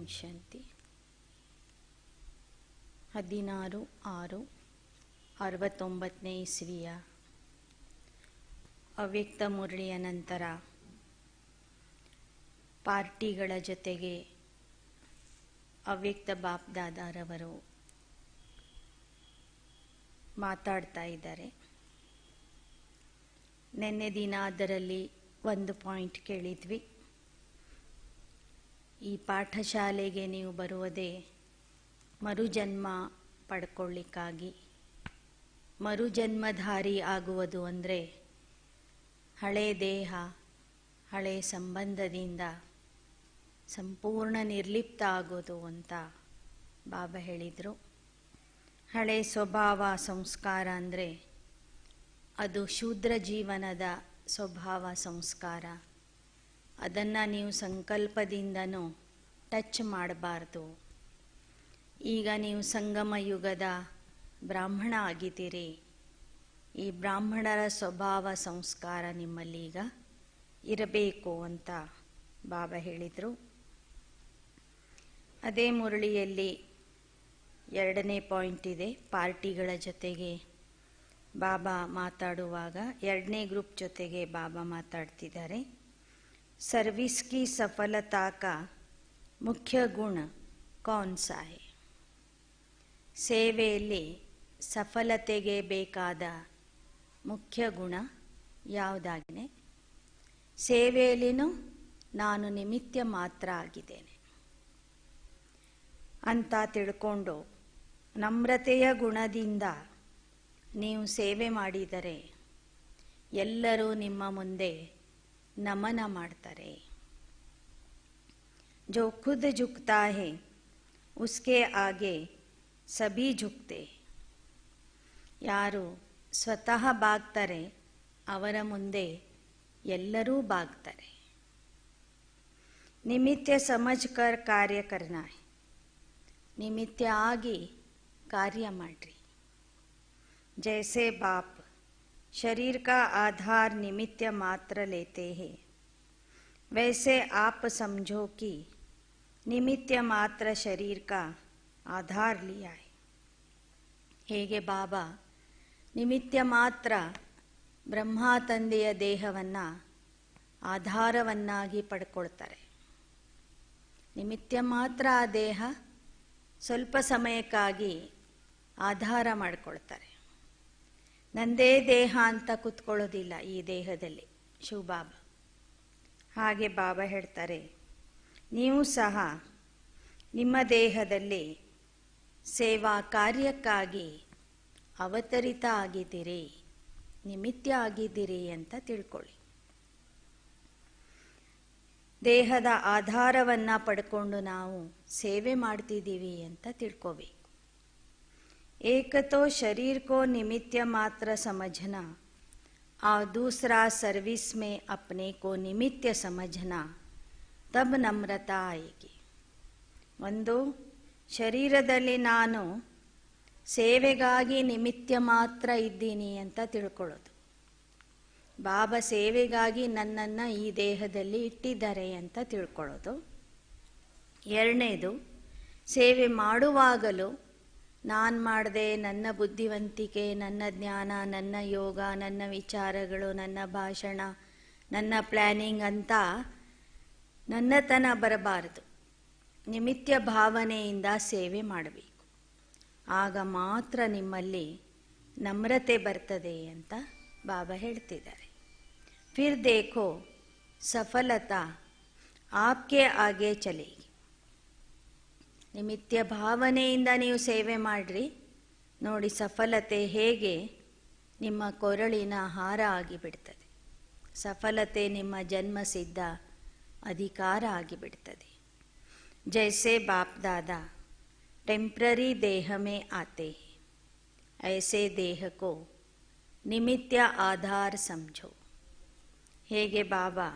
ಓಂ ಶಾಂತಿ. 16/6/69 ಇಸ್ವಿಯ ಅವ್ಯಕ್ತ ಮುರಳಿಯ ನಂತರ ಪಾರ್ಟಿಗಳ ಜೊತೆಗೆ ಅವ್ಯಕ್ತ ಬಾಪ್ದಾದಾರವರು ಮಾತಾಡ್ತಾ ಇದ್ದಾರೆ. ನಿನ್ನೆ ದಿನ ಅದರಲ್ಲಿ ಒಂದು ಪಾಯಿಂಟ್ ಕೇಳಿದ್ವಿ. ಈ ಪಾಠಶಾಲೆಗೆ ನೀವು ಬರುವುದೇ ಮರುಜನ್ಮ ಪಡ್ಕೊಳ್ಳಿಕ್ಕಾಗಿ. ಮರುಜನ್ಮಧಾರಿ ಆಗುವುದು ಅಂದರೆ ಹಳೆ ದೇಹ, ಹಳೆ ಸಂಬಂಧದಿಂದ ಸಂಪೂರ್ಣ ನಿರ್ಲಿಪ್ತ ಆಗೋದು ಅಂತ ಬಾಬಾ ಹೇಳಿದರು. ಹಳೆ ಸ್ವಭಾವ ಸಂಸ್ಕಾರ ಅಂದರೆ ಅದು ಶೂದ್ರ ಜೀವನದ ಸ್ವಭಾವ ಸಂಸ್ಕಾರ. ಅದನ್ನು ನೀವು ಸಂಕಲ್ಪದಿಂದನೂ ಟಚ್ ಮಾಡಬಾರ್ದು. ಈಗ ನೀವು ಸಂಗಮ ಯುಗದ ಬ್ರಾಹ್ಮಣ ಆಗಿದ್ದೀರಿ. ಈ ಬ್ರಾಹ್ಮಣರ ಸ್ವಭಾವ ಸಂಸ್ಕಾರ ನಿಮ್ಮಲ್ಲೀಗ ಇರಬೇಕು ಅಂತ ಬಾಬಾ ಹೇಳಿದರು. ಅದೇ ಮುರಳಿಯಲ್ಲಿ 2ನೇ ಪಾಯಿಂಟ್ ಇದೆ. ಪಾರ್ಟಿಗಳ ಜೊತೆಗೆ ಬಾಬಾ ಮಾತಾಡುವಾಗ 2ನೇ ಗ್ರೂಪ್ ಜೊತೆಗೆ ಬಾಬಾ ಮಾತಾಡ್ತಿದ್ದಾರೆ. ಸರ್ವಿಸ್ ಕಿ ಸಫಲತಾ ಕಾ ಮುಖ್ಯ ಗುಣ ಕೌನ್ ಸಾ ಹೈ? ಸೇವೆಯಲ್ಲಿ ಸಫಲತೆಗೆ ಬೇಕಾದ ಮುಖ್ಯ ಗುಣ ಯಾವುದಾಗಿದೆ? ಸೇವೆಯಲ್ಲಿನೂ ನಾನು ನಿಮಿತ್ತ ಮಾತ್ರ ಆಗಿದ್ದೇನೆ ಅಂತ ತಿಳ್ಕೊಂಡು ನಮ್ರತೆಯ ಗುಣದಿಂದ ನೀವು ಸೇವೆ ಮಾಡಿದರೆ ಎಲ್ಲರೂ ನಿಮ್ಮ ಮುಂದೆ ನಮನ ಮಾಡ್ತಾರೆ. ಜೋ ಖುದ್ ಝುಕ್ತಾ ಹೈ ಉಸ್ಕೆ ಆಗೆ ಸಭಿ ಝುಕ್ತೆ. ಯಾರು ಸ್ವತಃ ಬಾಗ್ತಾರೆ ಅವರ ಮುಂದೆ ಎಲ್ಲರೂ ಬಾಗ್ತಾರೆ. ನಿಮಿತ್ತ ಸಮಜ್ಕರ್ ಕಾರ್ಯ ಕರ್ನಾ ಹೈ. ನಿಮಿತ್ತ ಆಗಿ ಕಾರ್ಯ ಮಾಡ್ರಿ. जैसे बाप शरीर का आधार निमित्त मात्र लेते हैं, वैसे आप समझो कि निमित्त मात्र शरीर का आधार लिया है. ಹೇಗೆ ಬಾಬಾ ನಿಮಿತ್ತ ಮಾತ್ರ ಬ್ರಹ್ಮ ತಂದೆಯ ದೇಹವನ್ನು ಆಧಾರವನ್ನಾಗಿ ಪಡ್ಕೊಳ್ತಾರೆ. ನಿಮಿತ್ತ ಮಾತ್ರ ಆ ದೇಹ ಸ್ವಲ್ಪ ಸಮಯಕ್ಕಾಗಿ ಆಧಾರ ಮಾಡಿಕೊಳ್ತಾರೆ. ನಂದೇ ದೇಹ ಅಂತ ಕೂತ್ಕೊಳ್ಳೋದಿಲ್ಲ ಈ ದೇಹದಲ್ಲಿ ಶಿವಬಾಬಾ. ಹಾಗೆ ಬಾಬಾ ಹೇಳ್ತಾರೆ, ನೀವು ಸಹ ನಿಮ್ಮ ದೇಹದಲ್ಲಿ ಸೇವಾ ಕಾರ್ಯಕ್ಕಾಗಿ ಅವತರಿತ ಆಗಿದ್ದೀರಿ, ನಿಮಿತ್ತ ಆಗಿದ್ದೀರಿ ಅಂತ ತಿಳ್ಕೊಳ್ಳಿ. ದೇಹದ ಆಧಾರವನ್ನು ಪಡ್ಕೊಂಡು ನಾವು ಸೇವೆ ಮಾಡ್ತಿದ್ದೀವಿ ಅಂತ ತಿಳ್ಕೋಬೇಕು. एक तो शरीर को निमित्त मात्र समझना और दूसरा सर्विस में अपने को निमित्त समझना, तब नम्रता आएगी. ಒಂದು ಶರೀರದಲ್ಲಿ ನಾನು ಸೇವೆಗಾಗಿ ನಿಮಿತ್ತ ಮಾತ್ರ ಇದ್ದೀನಿ ಅಂತ ತಿಳ್ಕೊಳ್ಳೋದು. ಬಾಬಾ ಸೇವೆಗಾಗಿ ನನ್ನನ್ನು ಈ ದೇಹದಲ್ಲಿ ಇಟ್ಟಿದ್ದಾರೆ ಅಂತ ತಿಳ್ಕೊಳ್ಳೋದು. 2ನೇದು, ಸೇವೆ ಮಾಡುವಾಗಲೂ ನಾನು ಮಾಡಿದೆ, ನನ್ನ ಬುದ್ಧಿವಂತಿಕೆ, ನನ್ನ ಜ್ಞಾನ, ನನ್ನ ಯೋಗ, ನನ್ನ ವಿಚಾರಗಳು, ನನ್ನ ಭಾಷಣ, ನನ್ನ ಪ್ಲ್ಯಾನಿಂಗ್ ಅಂತ ನನ್ನತನ ಬರಬಾರದು. ನಿಮಿತ್ತ ಭಾವನೆಯಿಂದ ಸೇವೆ ಮಾಡಬೇಕು. ಆಗ ಮಾತ್ರ ನಿಮ್ಮಲ್ಲಿ ನಮ್ರತೆ ಬರ್ತದೆ ಅಂತ ಬಾಬಾ ಹೇಳ್ತಿದ್ದಾರೆ. ಫಿರ್ ದೇಖೋ ಸಫಲತಾ ಆಪ್ಕೆ ಆಗೆ ಚಲೇಗಿ. ನಿಮಿತ್ತ ಭಾವನೆಯಿಂದ ನೀವು ಸೇವೆ ಮಾಡಿರಿ, ನೋಡಿ ಸಫಲತೆ ಹೇಗೆ ನಿಮ್ಮ ಕೊರಳಿನ ಹಾರ ಆಗಿಬಿಡ್ತದೆ. ಸಫಲತೆ ನಿಮ್ಮ ಜನ್ಮಸಿದ್ಧ ಅಧಿಕಾರ ಆಗಿಬಿಡ್ತದೆ. ಜೈಸೆ ಬಾಪ್ ದಾದಾ ಟೆಂಪ್ರರಿ ದೇಹ ಮೇ ಆತೆ ಹೈ, ಐಸೆ ದೇಹಕೋ ನಿಮಿತ್ತ ಆಧಾರ ಸಮझो. ಹೇಗೆ ಬಾಬಾ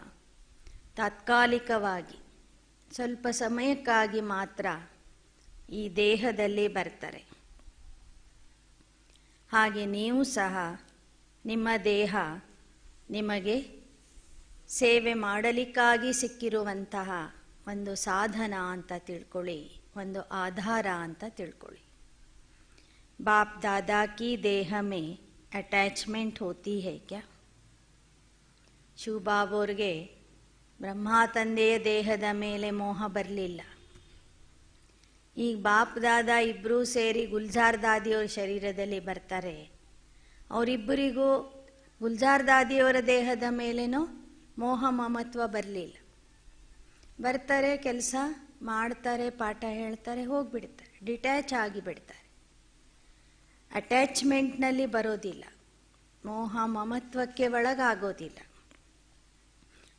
ತಾತ್ಕಾಲಿಕವಾಗಿ ಸ್ವಲ್ಪ ಸಮಯಕ್ಕಾಗಿ ಮಾತ್ರ ಈ ದೇಹದಲ್ಲಿ ಬರ್ತಾರೆ, ಹಾಗೆ ನೀವು ಸಹ ನಿಮ್ಮ ದೇಹ ನಿಮಗೆ ಸೇವೆ ಮಾಡಲಿಕ್ಕಾಗಿ ಸಿಕ್ಕಿರುವಂತಹ ಒಂದು ಸಾಧನ ಅಂತ ತಿಳ್ಕೊಳ್ಳಿ, ಒಂದು ಆಧಾರ ಅಂತ ತಿಳ್ಕೊಳ್ಳಿ. ಬಾಪ್ ದಾದಾ ಕಿ ದೇಹ ಮೇ ಅಟ್ಯಾಚ್ಮೆಂಟ್ ಹೋತಿ ಹೈ ಕ್ಯಾ? ಶಿವಬಾಬೋರ್ಗೆ ಬ್ರಹ್ಮ ತಂದೆಯ ದೇಹದ ಮೇಲೆ ಮೋಹ ಬರಲಿಲ್ಲ. ಈಗ ಬಾಪ್ ದಾದಾ ಇಬ್ಬರೂ ಸೇರಿ ಗುಲ್ಜಾರ್ ದಾದಿಯವರ ಶರೀರದಲ್ಲಿ ಬರ್ತಾರೆ. ಅವರಿಬ್ಬರಿಗೂ ಗುಲ್ಜಾರ್ ದಾದಿಯವರ ದೇಹದ ಮೇಲೇನೋ ಮೋಹ ಮಮತ್ವ ಬರಲಿಲ್ಲ. ಬರ್ತಾರೆ, ಕೆಲಸ ಮಾಡ್ತಾರೆ, ಪಾಠ ಹೇಳ್ತಾರೆ, ಹೋಗಿಬಿಡ್ತಾರೆ, ಡಿಟ್ಯಾಚ್ ಆಗಿಬಿಡ್ತಾರೆ. ಅಟ್ಯಾಚ್ಮೆಂಟ್ನಲ್ಲಿ ಬರೋದಿಲ್ಲ, ಮೋಹ ಮಮತ್ವಕ್ಕೆ ಒಳಗಾಗೋದಿಲ್ಲ.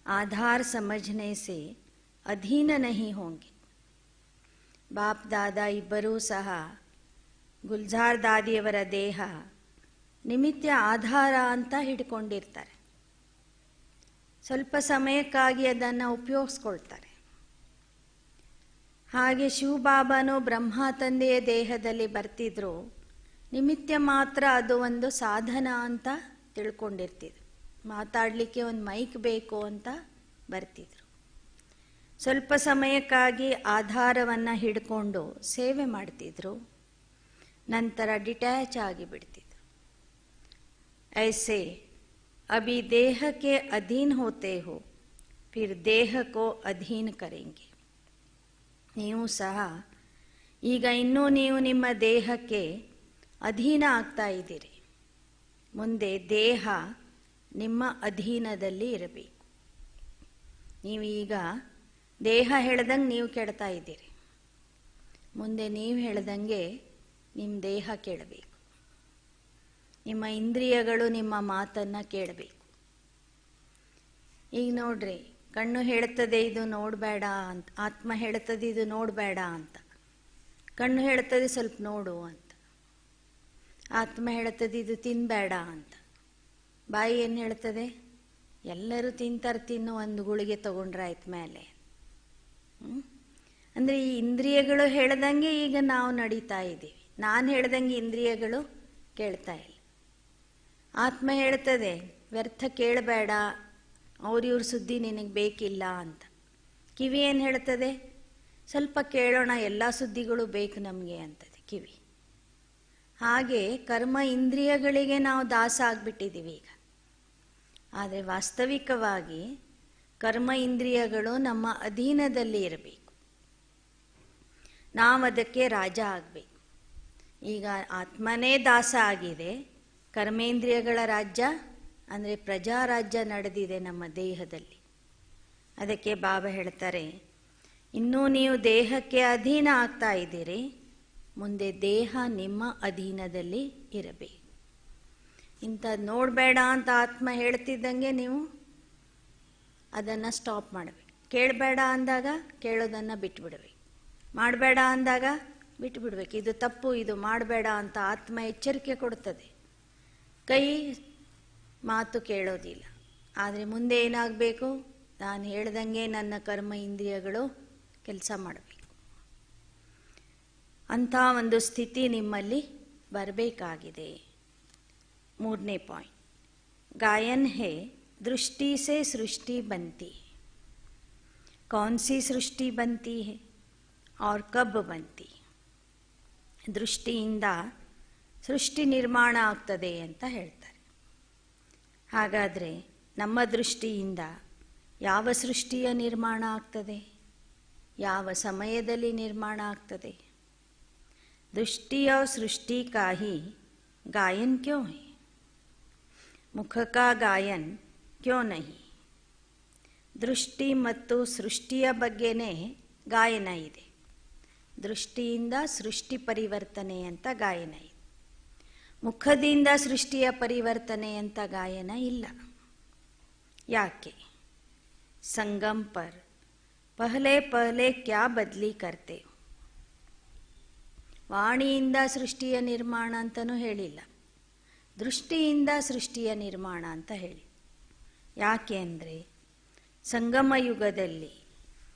आधार समझने से अधीन नहीं होंगे. ಬಾಪ್ ದಾದಾ ಇಬ್ಬರೂ ಸಹ ಗುಲ್ಜಾರ್ ದಾದಿಯವರ ದೇಹ ನಿಮಿತ್ತ ಆಧಾರ ಅಂತ ಹಿಡ್ಕೊಂಡಿರ್ತಾರೆ. ಸ್ವಲ್ಪ ಸಮಯಕ್ಕಾಗಿ ಅದನ್ನು ಉಪಯೋಗಿಸ್ಕೊಳ್ತಾರೆ. ಹಾಗೆ ಶಿವಬಾಬಾನು ಬ್ರಹ್ಮ ತಂದೆಯ ದೇಹದಲ್ಲಿ ಬರ್ತಿದ್ರು, ನಿಮಿತ್ತ ಮಾತ್ರ ಅದು ಒಂದು ಸಾಧನ ಅಂತ ತಿಳ್ಕೊಂಡಿರ್ತಿದ್ರು. ಮಾತಾಡಲಿಕ್ಕೆ ಒಂದು ಮೈಕ್ ಬೇಕು ಅಂತ ಬರ್ತಿದ್ರು. ಸ್ವಲ್ಪ ಸಮಯಕ್ಕಾಗಿ ಆಧಾರವನ್ನು ಹಿಡ್ಕೊಂಡು ಸೇವೆ ಮಾಡ್ತಿದ್ರು, ನಂತರ ಡಿಟ್ಯಾಚ್ ಆಗಿಬಿಡ್ತಿದ್ರು. ಐಸೆ ಅಭಿ ದೇಹಕ್ಕೆ ಅಧೀನ್ ಹೋತೆ ಹೋ, ಫಿರ್ ದೇಹಕ್ಕೋ ಅಧೀನ್ ಕರೆಂಗೆ. ನೀವು ಸಹ ಈಗ ಇನ್ನೂ ನೀವು ನಿಮ್ಮ ದೇಹಕ್ಕೆ ಅಧೀನ ಆಗ್ತಾ ಇದ್ದೀರಿ. ಮುಂದೆ ದೇಹ ನಿಮ್ಮ ಅಧೀನದಲ್ಲಿ ಇರಬೇಕು. ನೀವೀಗ ದೇಹ ಹೇಳ್ದಂಗೆ ನೀವು ಕೇಳ್ತಾ ಇದ್ದೀರಿ. ಮುಂದೆ ನೀವು ಹೇಳ್ದಂಗೆ ನಿಮ್ಮ ದೇಹ ಕೇಳಬೇಕು. ನಿಮ್ಮ ಇಂದ್ರಿಯಗಳು ನಿಮ್ಮ ಮಾತನ್ನು ಕೇಳಬೇಕು. ಈಗ ನೋಡ್ರಿ, ಕಣ್ಣು ಹೇಳ್ತದೆ ಇದು ನೋಡಬೇಡ ಅಂತ, ಆತ್ಮ ಹೇಳ್ತದೆ ಇದು ನೋಡಬೇಡ ಅಂತ. ಕಣ್ಣು ಹೇಳ್ತದೆ ಸ್ವಲ್ಪ ನೋಡು ಅಂತ, ಆತ್ಮ ಹೇಳ್ತದೆ ಇದು ತಿನ್ನಬೇಡ ಅಂತ. ಬಾಯಿ ಏನು ಹೇಳ್ತದೆ? ಎಲ್ಲರೂ ತಿಂತಾರೆ, ತಿನ್ನು, ಒಂದು ಗುಳಿಗೆ ತಗೊಂಡ್ರಾಯ್ತು ಮೇಲೆ. ಅಂದರೆ ಈ ಇಂದ್ರಿಯಗಳು ಹೇಳ್ದಂಗೆ ಈಗ ನಾವು ನಡೀತಾ ಇದ್ದೀವಿ. ನಾನು ಹೇಳ್ದಂಗೆ ಇಂದ್ರಿಯಗಳು ಕೇಳ್ತಾ ಇಲ್ಲ. ಆತ್ಮ ಹೇಳ್ತದೆ ವ್ಯರ್ಥ ಕೇಳಬೇಡ, ಅವ್ರಿವ್ರ ಸುದ್ದಿ ನಿನಗೆ ಬೇಕಿಲ್ಲ ಅಂತ. ಕಿವಿ ಏನು ಹೇಳ್ತದೆ? ಸ್ವಲ್ಪ ಕೇಳೋಣ, ಎಲ್ಲ ಸುದ್ದಿಗಳು ಬೇಕು ನಮಗೆ ಅಂತದೆ ಕಿವಿ. ಹಾಗೆ ಕರ್ಮ ಇಂದ್ರಿಯಗಳಿಗೆ ನಾವು ದಾಸ ಆಗಿಬಿಟ್ಟಿದ್ದೀವಿ ಈಗ. ಆದರೆ ವಾಸ್ತವಿಕವಾಗಿ ಕರ್ಮ ಇಂದ್ರಿಯಗಳು ನಮ್ಮ ಅಧೀನದಲ್ಲಿ ಇರಬೇಕು. ನಾವು ಅದಕ್ಕೆ ರಾಜ ಆಗಬೇಕು. ಈಗ ಆತ್ಮನೇ ದಾಸ ಆಗಿದೆ, ಕರ್ಮೇಂದ್ರಿಯಗಳ ರಾಜ್ಯ ಅಂದರೆ ಪ್ರಜಾರಾಜ್ಯ ನಡೆದಿದೆ ನಮ್ಮ ದೇಹದಲ್ಲಿ. ಅದಕ್ಕೆ ಬಾಬಾ ಹೇಳ್ತಾರೆ, ಇನ್ನೂ ನೀವು ದೇಹಕ್ಕೆ ಅಧೀನ ಆಗ್ತಾ ಇದ್ದೀರಿ, ಮುಂದೆ ದೇಹ ನಿಮ್ಮ ಅಧೀನದಲ್ಲಿ ಇರಬೇಕು. ಇಂಥದ್ದು ನೋಡಬೇಡ ಅಂತ ಆತ್ಮ ಹೇಳ್ತಿದ್ದಂಗೆ ನೀವು ಅದನ್ನು ಸ್ಟಾಪ್ ಮಾಡಬೇಕು. ಕೇಳಬೇಡ ಅಂದಾಗ ಕೇಳೋದನ್ನು ಬಿಟ್ಟುಬಿಡಬೇಕು. ಮಾಡಬೇಡ ಅಂದಾಗ ಬಿಟ್ಟುಬಿಡ್ಬೇಕು. ಇದು ತಪ್ಪು, ಇದು ಮಾಡಬೇಡ ಅಂತ ಆತ್ಮ ಎಚ್ಚರಿಕೆ ಕೊಡ್ತದೆ, ಕೈ ಮಾತು ಕೇಳೋದಿಲ್ಲ. ಆದರೆ ಮುಂದೆ ಏನಾಗಬೇಕು? ನಾನು ಹೇಳ್ದಂಗೆ ನನ್ನ ಕರ್ಮ ಇಂದ್ರಿಯಗಳು ಕೆಲಸ ಮಾಡಬೇಕು. ಅಂಥ ಒಂದು ಸ್ಥಿತಿ ನಿಮ್ಮಲ್ಲಿ ಬರಬೇಕಾಗಿದೆ. ಮೂರನೇ ಪಾಯಿಂಟ್, गायन है दृष्टि से सृष्टि बनती है. कौन सी सृष्टि बनती है और कब बनती है? ದೃಷ್ಟಿಯಿಂದ ಸೃಷ್ಟಿ ನಿರ್ಮಾಣ ಆಗ್ತದೆ ಅಂತ ಹೇಳ್ತಾರೆ. ಹಾಗಾದರೆ ನಮ್ಮ ದೃಷ್ಟಿಯಿಂದ ಯಾವ ಸೃಷ್ಟಿಯ ನಿರ್ಮಾಣ ಆಗ್ತದೆ? ಯಾವ ಸಮಯದಲ್ಲಿ ನಿರ್ಮಾಣ ಆಗ್ತದೆ? दृष्टि और सृष्टि का ही गायन क्यों है? मुख का गायन क्यों नहीं? ದೃಷ್ಟಿ ಮತ್ತು ಸೃಷ್ಟಿಯ ಬಗ್ಗೆನೇ ಗಾಯನ ಇದೆ. ದೃಷ್ಟಿಯಿಂದ ಸೃಷ್ಟಿ ಪರಿವರ್ತನೆ ಅಂತ ಗಾಯನ ಇದೆ. ಮುಖದಿಂದ ಸೃಷ್ಟಿಯ ಪರಿವರ್ತನೆ ಅಂತ ಗಾಯನ ಇಲ್ಲ. ಯಾಕೆ? ಸಂಗಮ್ ಪರ್ ಪಹಲೆ ಪಹಲೆ ಕ್ಯಾ ಬದಲಿ ಕರ್ತೆ. ವಾಣಿಯಿಂದ ಸೃಷ್ಟಿಯ ನಿರ್ಮಾಣ ಅಂತಲೂ ಹೇಳಿಲ್ಲ, ದೃಷ್ಟಿಯಿಂದ ಸೃಷ್ಟಿಯ ನಿರ್ಮಾಣ ಅಂತ ಹೇಳಿ. ಯಾಕೆ ಅಂದರೆ ಸಂಗಮ ಯುಗದಲ್ಲಿ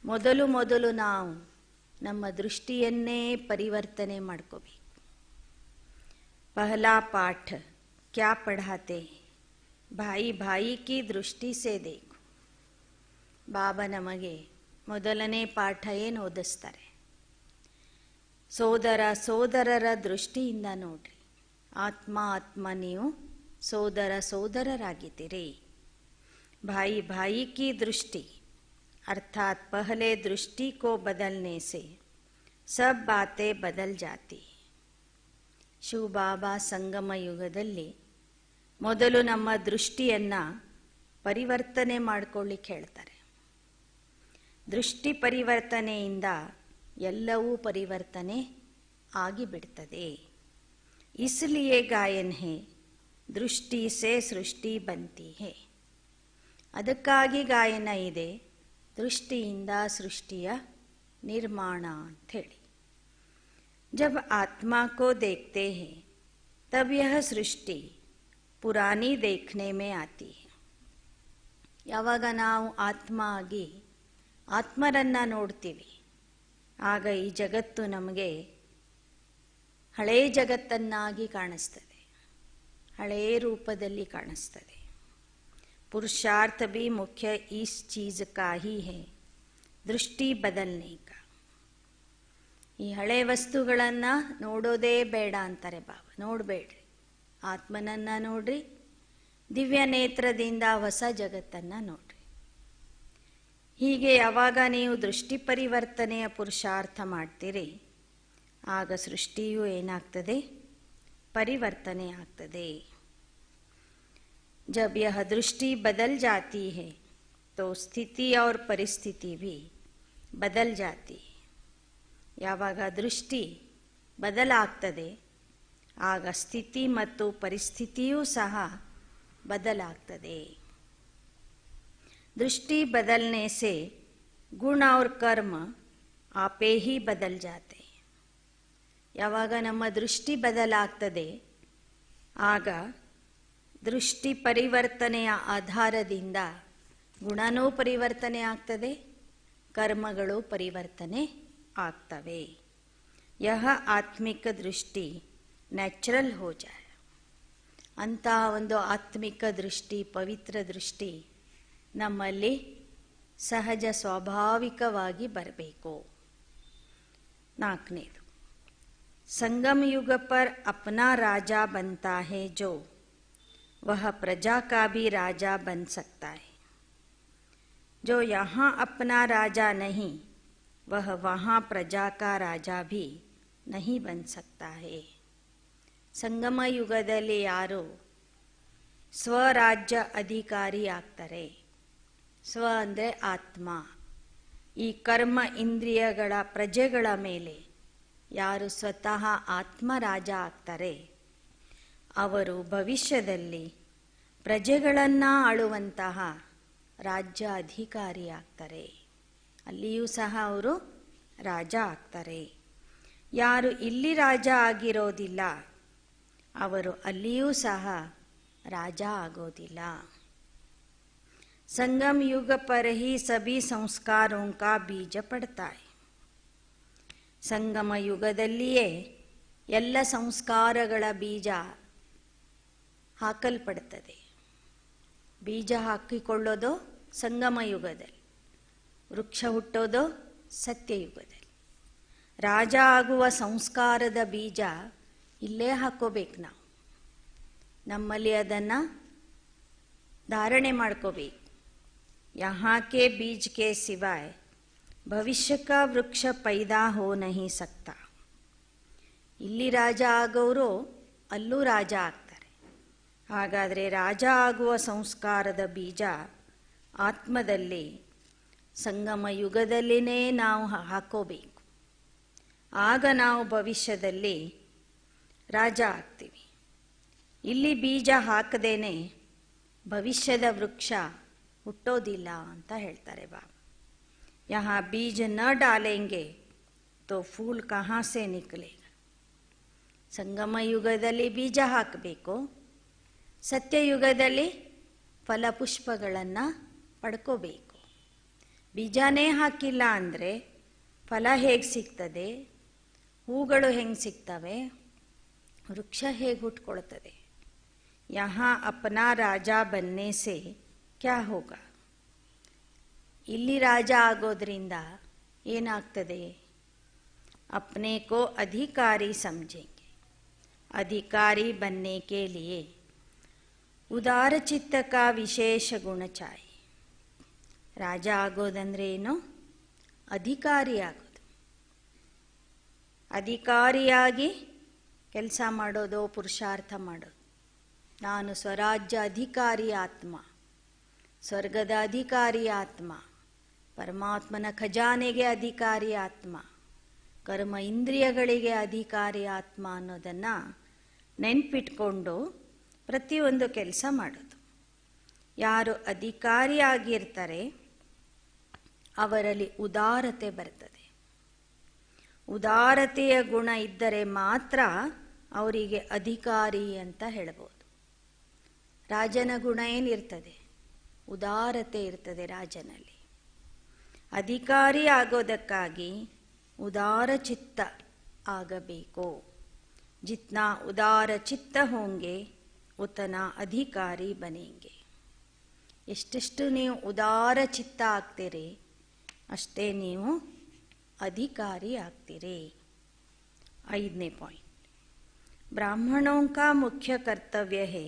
ಮೊದಲು ನಾವು ನಮ್ಮ ದೃಷ್ಟಿಯನ್ನೇ ಪರಿವರ್ತನೆ ಮಾಡ್ಕೋಬೇಕು. ಪಹಲಾ ಪಾಠ ಕ್ಯಾ ಪಢಾತೆ, ಭಾಯಿ ಭಾಯಿ ಕಿ ದೃಷ್ಟಿ ಸೇ ದೇಖೋ. ಬಾಬಾ ನಮಗೆ ಮೊದಲನೇ ಪಾಠ ಏನು ಓದಿಸ್ತಾರೆ? ಸೋದರ ಸೋದರರ ದೃಷ್ಟಿಯಿಂದ ನೋಡ್ರಿ. ಆತ್ಮ ನೀವು ಸೋದರ ಸೋದರರಾಗಿದ್ದೀರಿ. भाई भाई की दृष्टि अर्थात पहले दृष्टि को बदलने से सब बातें बदल जाती. ಶಿವಬಾಬಾ ಸಂಗಮ ಯುಗದಲ್ಲಿ ಮೊದಲು ನಮ್ಮ ದೃಷ್ಟಿಯನ್ನು ಪರಿವರ್ತನೆ ಮಾಡಿಕೊಳ್ಳಿಕ್ಕೆ ಹೇಳ್ತಾರೆ. ದೃಷ್ಟಿ ಪರಿವರ್ತನೆಯಿಂದ ಎಲ್ಲವೂ ಪರಿವರ್ತನೆ ಆಗಿಬಿಡ್ತದೆ. इसलिए गायन है दृष्टि से सृष्टि बनती है. ಅದಕ್ಕಾಗಿ ಗಾಯನ ಇದೆ, ದೃಷ್ಟಿಯಿಂದ ಸೃಷ್ಟಿಯ ನಿರ್ಮಾಣ ಅಂಥೇಳಿ. जब आत्मा को देखते हैं तब यह सृष्टि पुरानी देखने में आती है. ಯಾವಾಗ ನಾವು ಆತ್ಮ ಆಗಿ ಆತ್ಮರನ್ನು ನೋಡ್ತೀವಿ, ಆಗ ಈ ಜಗತ್ತು ನಮಗೆ ಹಳೆಯ ಜಗತ್ತನ್ನಾಗಿ ಕಾಣಿಸ್ತದೆ, ಹಳೆಯ ರೂಪದಲ್ಲಿ ಕಾಣಿಸ್ತದೆ. पुरुषार्थ भी मुख्य इस चीज का ही है, दृष्टि बदलने का. ಈ ಹಳೆ ವಸ್ತುಗಳನ್ನು ನೋಡೋದೇ ಬೇಡ ಅಂತಾರೆ ಬಾಬಾ. ನೋಡಬೇಡ್ರಿ, ಆತ್ಮನನ್ನು ನೋಡ್ರಿ, ದಿವ್ಯ ನೇತ್ರದಿಂದ ಹೊಸ ಜಗತ್ತನ್ನು ನೋಡ್ರಿ. ಹೀಗೆ ಯಾವಾಗ ನೀವು ದೃಷ್ಟಿ ಪರಿವರ್ತನೆಯ ಪುರುಷಾರ್ಥ ಮಾಡ್ತೀರಿ, ಆಗ ಸೃಷ್ಟಿಯು ಏನಾಗ್ತದೆ? ಪರಿವರ್ತನೆ ಆಗ್ತದೆ. जब यह दृष्टि बदल जाती है तो स्थिति और परिस्थिति भी बदल जाती है. ಯಾವಾಗ ದೃಷ್ಟಿ ಬದಲಾಗ್ತದೆ, ಆಗ ಸ್ಥಿತಿ ಮತ್ತು ಪರಿಸ್ಥಿತಿಯೂ ಸಹ ಬದಲಾಗ್ತದೆ. दृष्टि बदलने से गुण और कर्म आपे ही बदल जाते. ಯಾವಾಗ ನಮ್ಮ ದೃಷ್ಟಿ ಬದಲಾಗ್ತದೆ, ಆಗ ದೃಷ್ಟಿ ಪರಿವರ್ತನೆಯ ಆಧಾರದಿಂದ ಗುಣನೂ ಪರಿವರ್ತನೆ ಆಗ್ತದೆ, ಕರ್ಮಗಳು ಪರಿವರ್ತನೆ ಆಗ್ತವೆ. ಯಹ ಆತ್ಮಿಕ ದೃಷ್ಟಿ ನ್ಯಾಚುರಲ್ ಹೋ ಜಾಯ. ಅಂತಹ ಒಂದು ಆತ್ಮಿಕ ದೃಷ್ಟಿ, ಪವಿತ್ರ ದೃಷ್ಟಿ ನಮ್ಮಲ್ಲಿ ಸಹಜ ಸ್ವಾಭಾವಿಕವಾಗಿ ಬರಬೇಕು. 4ನೇದು, संगम युग पर अपना राजा बनता है जो वह प्रजा का भी राजा बन सकता है. जो यहाँ अपना राजा नहीं वह वहाँ प्रजा का राजा भी नहीं बन सकता है. ಸಂಗಮ ಯುಗದಲ್ಲಿ ಯಾರು ಸ್ವರಾಜ್ಯ ಅಧಿಕಾರಿ ಆಗ್ತಾರೆ? ಸ್ವ ಅಂದರೆ ಆತ್ಮ. ಈ ಕರ್ಮ ಇಂದ್ರಿಯಗಳ ಪ್ರಜೆಗಳ ಮೇಲೆ ಯಾರು ಸ್ವತಃ ಆತ್ಮರಾಜ ಆಗ್ತಾರೆ, ಅವರು ಭವಿಷ್ಯದಲ್ಲಿ ಪ್ರಜೆಗಳನ್ನು ಆಳುವಂತಹ ರಾಜ್ಯ ಅಧಿಕಾರಿ ಆಗ್ತಾರೆ. ಅಲ್ಲಿಯೂ ಸಹ ಅವರು ರಾಜ ಆಗ್ತಾರೆ. ಯಾರು ಇಲ್ಲಿ ರಾಜ ಆಗಿರೋದಿಲ್ಲ, ಅವರು ಅಲ್ಲಿಯೂ ಸಹ ರಾಜ ಆಗೋದಿಲ್ಲ. संगम युग पर ही सभी संस्कारों का बीज पड़ता है. ಸಂಗಮ ಯುಗದಲ್ಲಿಯೇ ಎಲ್ಲ ಸಂಸ್ಕಾರಗಳ ಬೀಜ ಹಾಕಲ್ಪಡುತ್ತದೆ. ಬೀಜ ಹಾಕಿಕೊಳ್ಳೋದು ಸಂಗಮ ಯುಗದಲ್ಲಿ, ವೃಕ್ಷ ಹುಟ್ಟೋದು ಸತ್ಯಯುಗದಲ್ಲಿ. ರಾಜ ಆಗುವ ಸಂಸ್ಕಾರದ ಬೀಜ ಇಲ್ಲೇ ಹಾಕೋಬೇಕು. ನಾವು ನಮ್ಮಲ್ಲಿ ಅದನ್ನು ಧಾರಣೆ ಮಾಡ್ಕೋಬೇಕು. यहाँ के बीज के सिवाय भविष्य का वृक्ष पैदा हो नहीं सकता. ಇಲ್ಲಿ ರಾಜ ಆಗೋರು ಅಲ್ಲೂ ರಾಜ ಆಗ್ತಾರೆ. ಹಾಗಾದರೆ ರಾಜ ಆಗುವ ಸಂಸ್ಕಾರದ ಬೀಜ ಆತ್ಮದಲ್ಲಿ ಸಂಗಮ ಯುಗದಲ್ಲಿನೇ ನಾವು ಹಾಕೋಬೇಕು. ಆಗ ನಾವು ಭವಿಷ್ಯದಲ್ಲಿ ರಾಜ ಆಗ್ತೀವಿ. ಇಲ್ಲಿ ಬೀಜ ಹಾಕದೇನೆ ಭವಿಷ್ಯದ ವೃಕ್ಷ ಹುಟ್ಟೋದಿಲ್ಲ ಅಂತ ಹೇಳ್ತಾರೆ ಬಾಬಾ. यहाँ बीज न डालेंगे तो फूल कहाँ से निकलेगा. ಸಂಗಮ ಯುಗದಲ್ಲಿ ಬೀಜ ಹಾಕಬೇಕು, ಸತ್ಯಯುಗದಲ್ಲಿ ಫಲಪುಷ್ಪಗಳನ್ನು ಪಡ್ಕೋಬೇಕು. ಬೀಜನೇ ಹಾಕಿಲ್ಲ ಅಂದರೆ ಫಲ ಹೇಗೆ ಸಿಗ್ತದೆ? ಹೂಗಳು ಹೆಂಗೆ ಸಿಗ್ತವೆ? ವೃಕ್ಷ ಹೇಗೆ ಹುಟ್ಕೊಳ್ತದೆ? यहाँ अपना राजा बनने से क्या होगा. ಇಲ್ಲಿ ರಾಜ ಆಗೋದ್ರಿಂದ ಏನಾಗ್ತದೆ? अपने को अधिकारी समझेंगे। अधिकारी बनने के लिए उदार चित्त का विशेष गुण चाहिए। ರಾಜ ಆಗೋದಂದ್ರೆ ಏನು? ಅಧಿಕಾರಿ ಆಗೋದು. ಅಧಿಕಾರಿಯಾಗಿ ಕೆಲಸ ಮಾಡೋದು, ಪುರುಷಾರ್ಥ ಮಾಡೋದು. ನಾನು ಸ್ವರಾಜ್ಯ ಅಧಿಕಾರಿ ಆತ್ಮ, ಸ್ವರ್ಗದ ಅಧಿಕಾರಿ ಆತ್ಮ, ಪರಮಾತ್ಮನ ಖಜಾನೆಗೆ ಅಧಿಕಾರಿ ಆತ್ಮ, ಕರ್ಮ ಇಂದ್ರಿಯಗಳಿಗೆ ಅಧಿಕಾರಿ ಆತ್ಮ ಅನ್ನೋದನ್ನು ನೆನ್ಪಿಟ್ಕೊಂಡು ಪ್ರತಿಯೊಂದು ಕೆಲಸ ಮಾಡೋದು. ಯಾರು ಅಧಿಕಾರಿಯಾಗಿರ್ತಾರೆ ಅವರಲ್ಲಿ ಉದಾರತೆ ಬರ್ತದೆ. ಉದಾರತೆಯ ಗುಣ ಇದ್ದರೆ ಮಾತ್ರ ಅವರಿಗೆ ಅಧಿಕಾರಿ ಅಂತ ಹೇಳ್ಬೋದು. ರಾಜನ ಗುಣ ಏನಿರ್ತದೆ? ಉದಾರತೆ ಇರ್ತದೆ ರಾಜನಲ್ಲಿ. ಅಧಿಕಾರಿ ಆಗೋದಕ್ಕಾಗಿ उदार चित्त ಆಗಬೇಕು. जितना उदार चित्त होंगे उतना अधिकारी बनेंगे. ಎಷ್ಟೆಷ್ಟು ನೀವು ಉದಾರ ಚಿತ್ತ ಆಗ್ತೀರಿ ಅಷ್ಟೇ ನೀವು ಅಧಿಕಾರಿ ಆಗ್ತೀರಿ. 5ನೇ ಪಾಯಿಂಟ್, ब्राह्मणों का मुख्य कर्तव्य है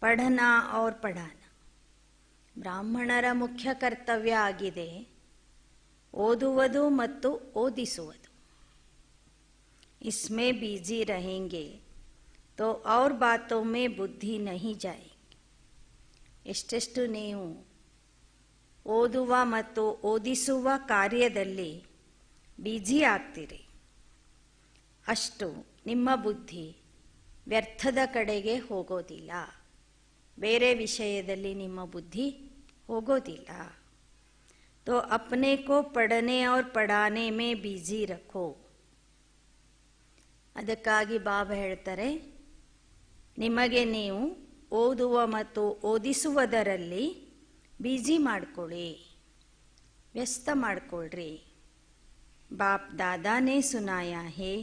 पढ़ना और पढ़ाना. ಬ್ರಾಹ್ಮಣರ ಮುಖ್ಯ ಕರ್ತವ್ಯ ಆಗಿದೆ ಓದುವುದು ಮತ್ತು ಓದಿಸುವುದು. इसमें बिजी रहेंगे तो और बातों में बुद्धि नहीं जाएगी. ಎಷ್ಟೆಷ್ಟು ನೀವು ಓದುವ ಮತ್ತು ಓದಿಸುವ ಕಾರ್ಯದಲ್ಲಿ ಬಿಜಿ ಆಗ್ತೀರಿ ಅಷ್ಟು ನಿಮ್ಮ ಬುದ್ಧಿ ವ್ಯರ್ಥದ ಕಡೆಗೆ ಹೋಗೋದಿಲ್ಲ. ಬೇರೆ ವಿಷಯದಲ್ಲಿ ನಿಮ್ಮ ಬುದ್ಧಿ ಹೋಗೋದಿಲ್ಲ. तो अपने को पढ़ने और पढ़ाने में बिजी रखो. ಅದಕ್ಕಾಗಿ ಬಾಬಾ ಹೇಳ್ತಾರೆ, ನಿಮಗೆ ನೀವು ಓದುವ ಮತ್ತು ಓದಿಸುವುದರಲ್ಲಿ ಬಿಜಿ ಮಾಡ್ಕೊಳ್ಳಿ, ವ್ಯಸ್ತ ಮಾಡ್ಕೊಳ್ರಿ. बाप दादा ने सुनाया है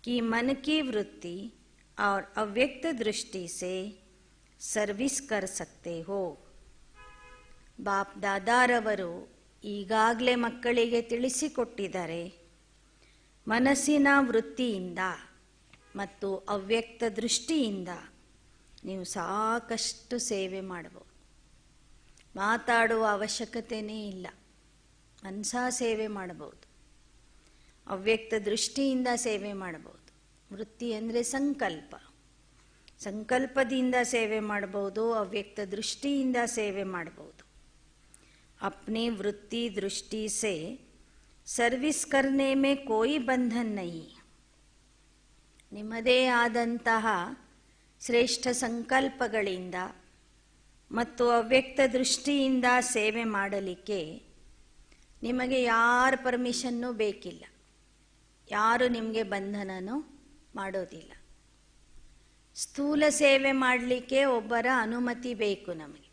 कि मन की वृत्ति और अव्यक्त दृष्टि से सर्विस कर सकते हो. ಬಾಪ್ ದಾದಾರವರು ಈಗಾಗಲೇ ಮಕ್ಕಳಿಗೆ ತಿಳಿಸಿಕೊಟ್ಟಿದ್ದಾರೆ, ಮನಸ್ಸಿನ ವೃತ್ತಿಯಿಂದ ಮತ್ತು ಅವ್ಯಕ್ತ ದೃಷ್ಟಿಯಿಂದ ನೀವು ಸಾಕಷ್ಟು ಸೇವೆ ಮಾಡಬಹುದು. ಮಾತಾಡುವ ಅವಶ್ಯಕತೆಯೇ ಇಲ್ಲ, ಮನಸಾ ಸೇವೆ ಮಾಡಬಹುದು. ಅವ್ಯಕ್ತ ದೃಷ್ಟಿಯಿಂದ ಸೇವೆ ಮಾಡಬಹುದು. ವೃತ್ತಿ ಅಂದರೆ ಸಂಕಲ್ಪ, ಸಂಕಲ್ಪದಿಂದ ಸೇವೆ ಮಾಡಬಹುದು, ಅವ್ಯಕ್ತ ದೃಷ್ಟಿಯಿಂದ ಸೇವೆ ಮಾಡಬಹುದು. अपनी वृत्ति दृष्टि से सर्विस करने में कोई बंधन नहीं. ನಿಮ್ಮದೇ ಆದಂತಹ ಶ್ರೇಷ್ಠ ಸಂಕಲ್ಪಗಳಿಂದ ಮತ್ತು ಅವ್ಯಕ್ತ ದೃಷ್ಟಿಯಿಂದ ಸೇವೆ ಮಾಡಲಿಕ್ಕೆ ನಿಮಗೆ ಯಾರ ಪರ್ಮಿಷನ್ನೂ ಬೇಕಿಲ್ಲ. ಯಾರು ನಿಮಗೆ ಬಂಧನನೂ ಮಾಡೋದಿಲ್ಲ. ಸ್ಥೂಲ ಸೇವೆ ಮಾಡಲಿಕ್ಕೆ ಒಬ್ಬರ ಅನುಮತಿ ಬೇಕು ನಮಗೆ.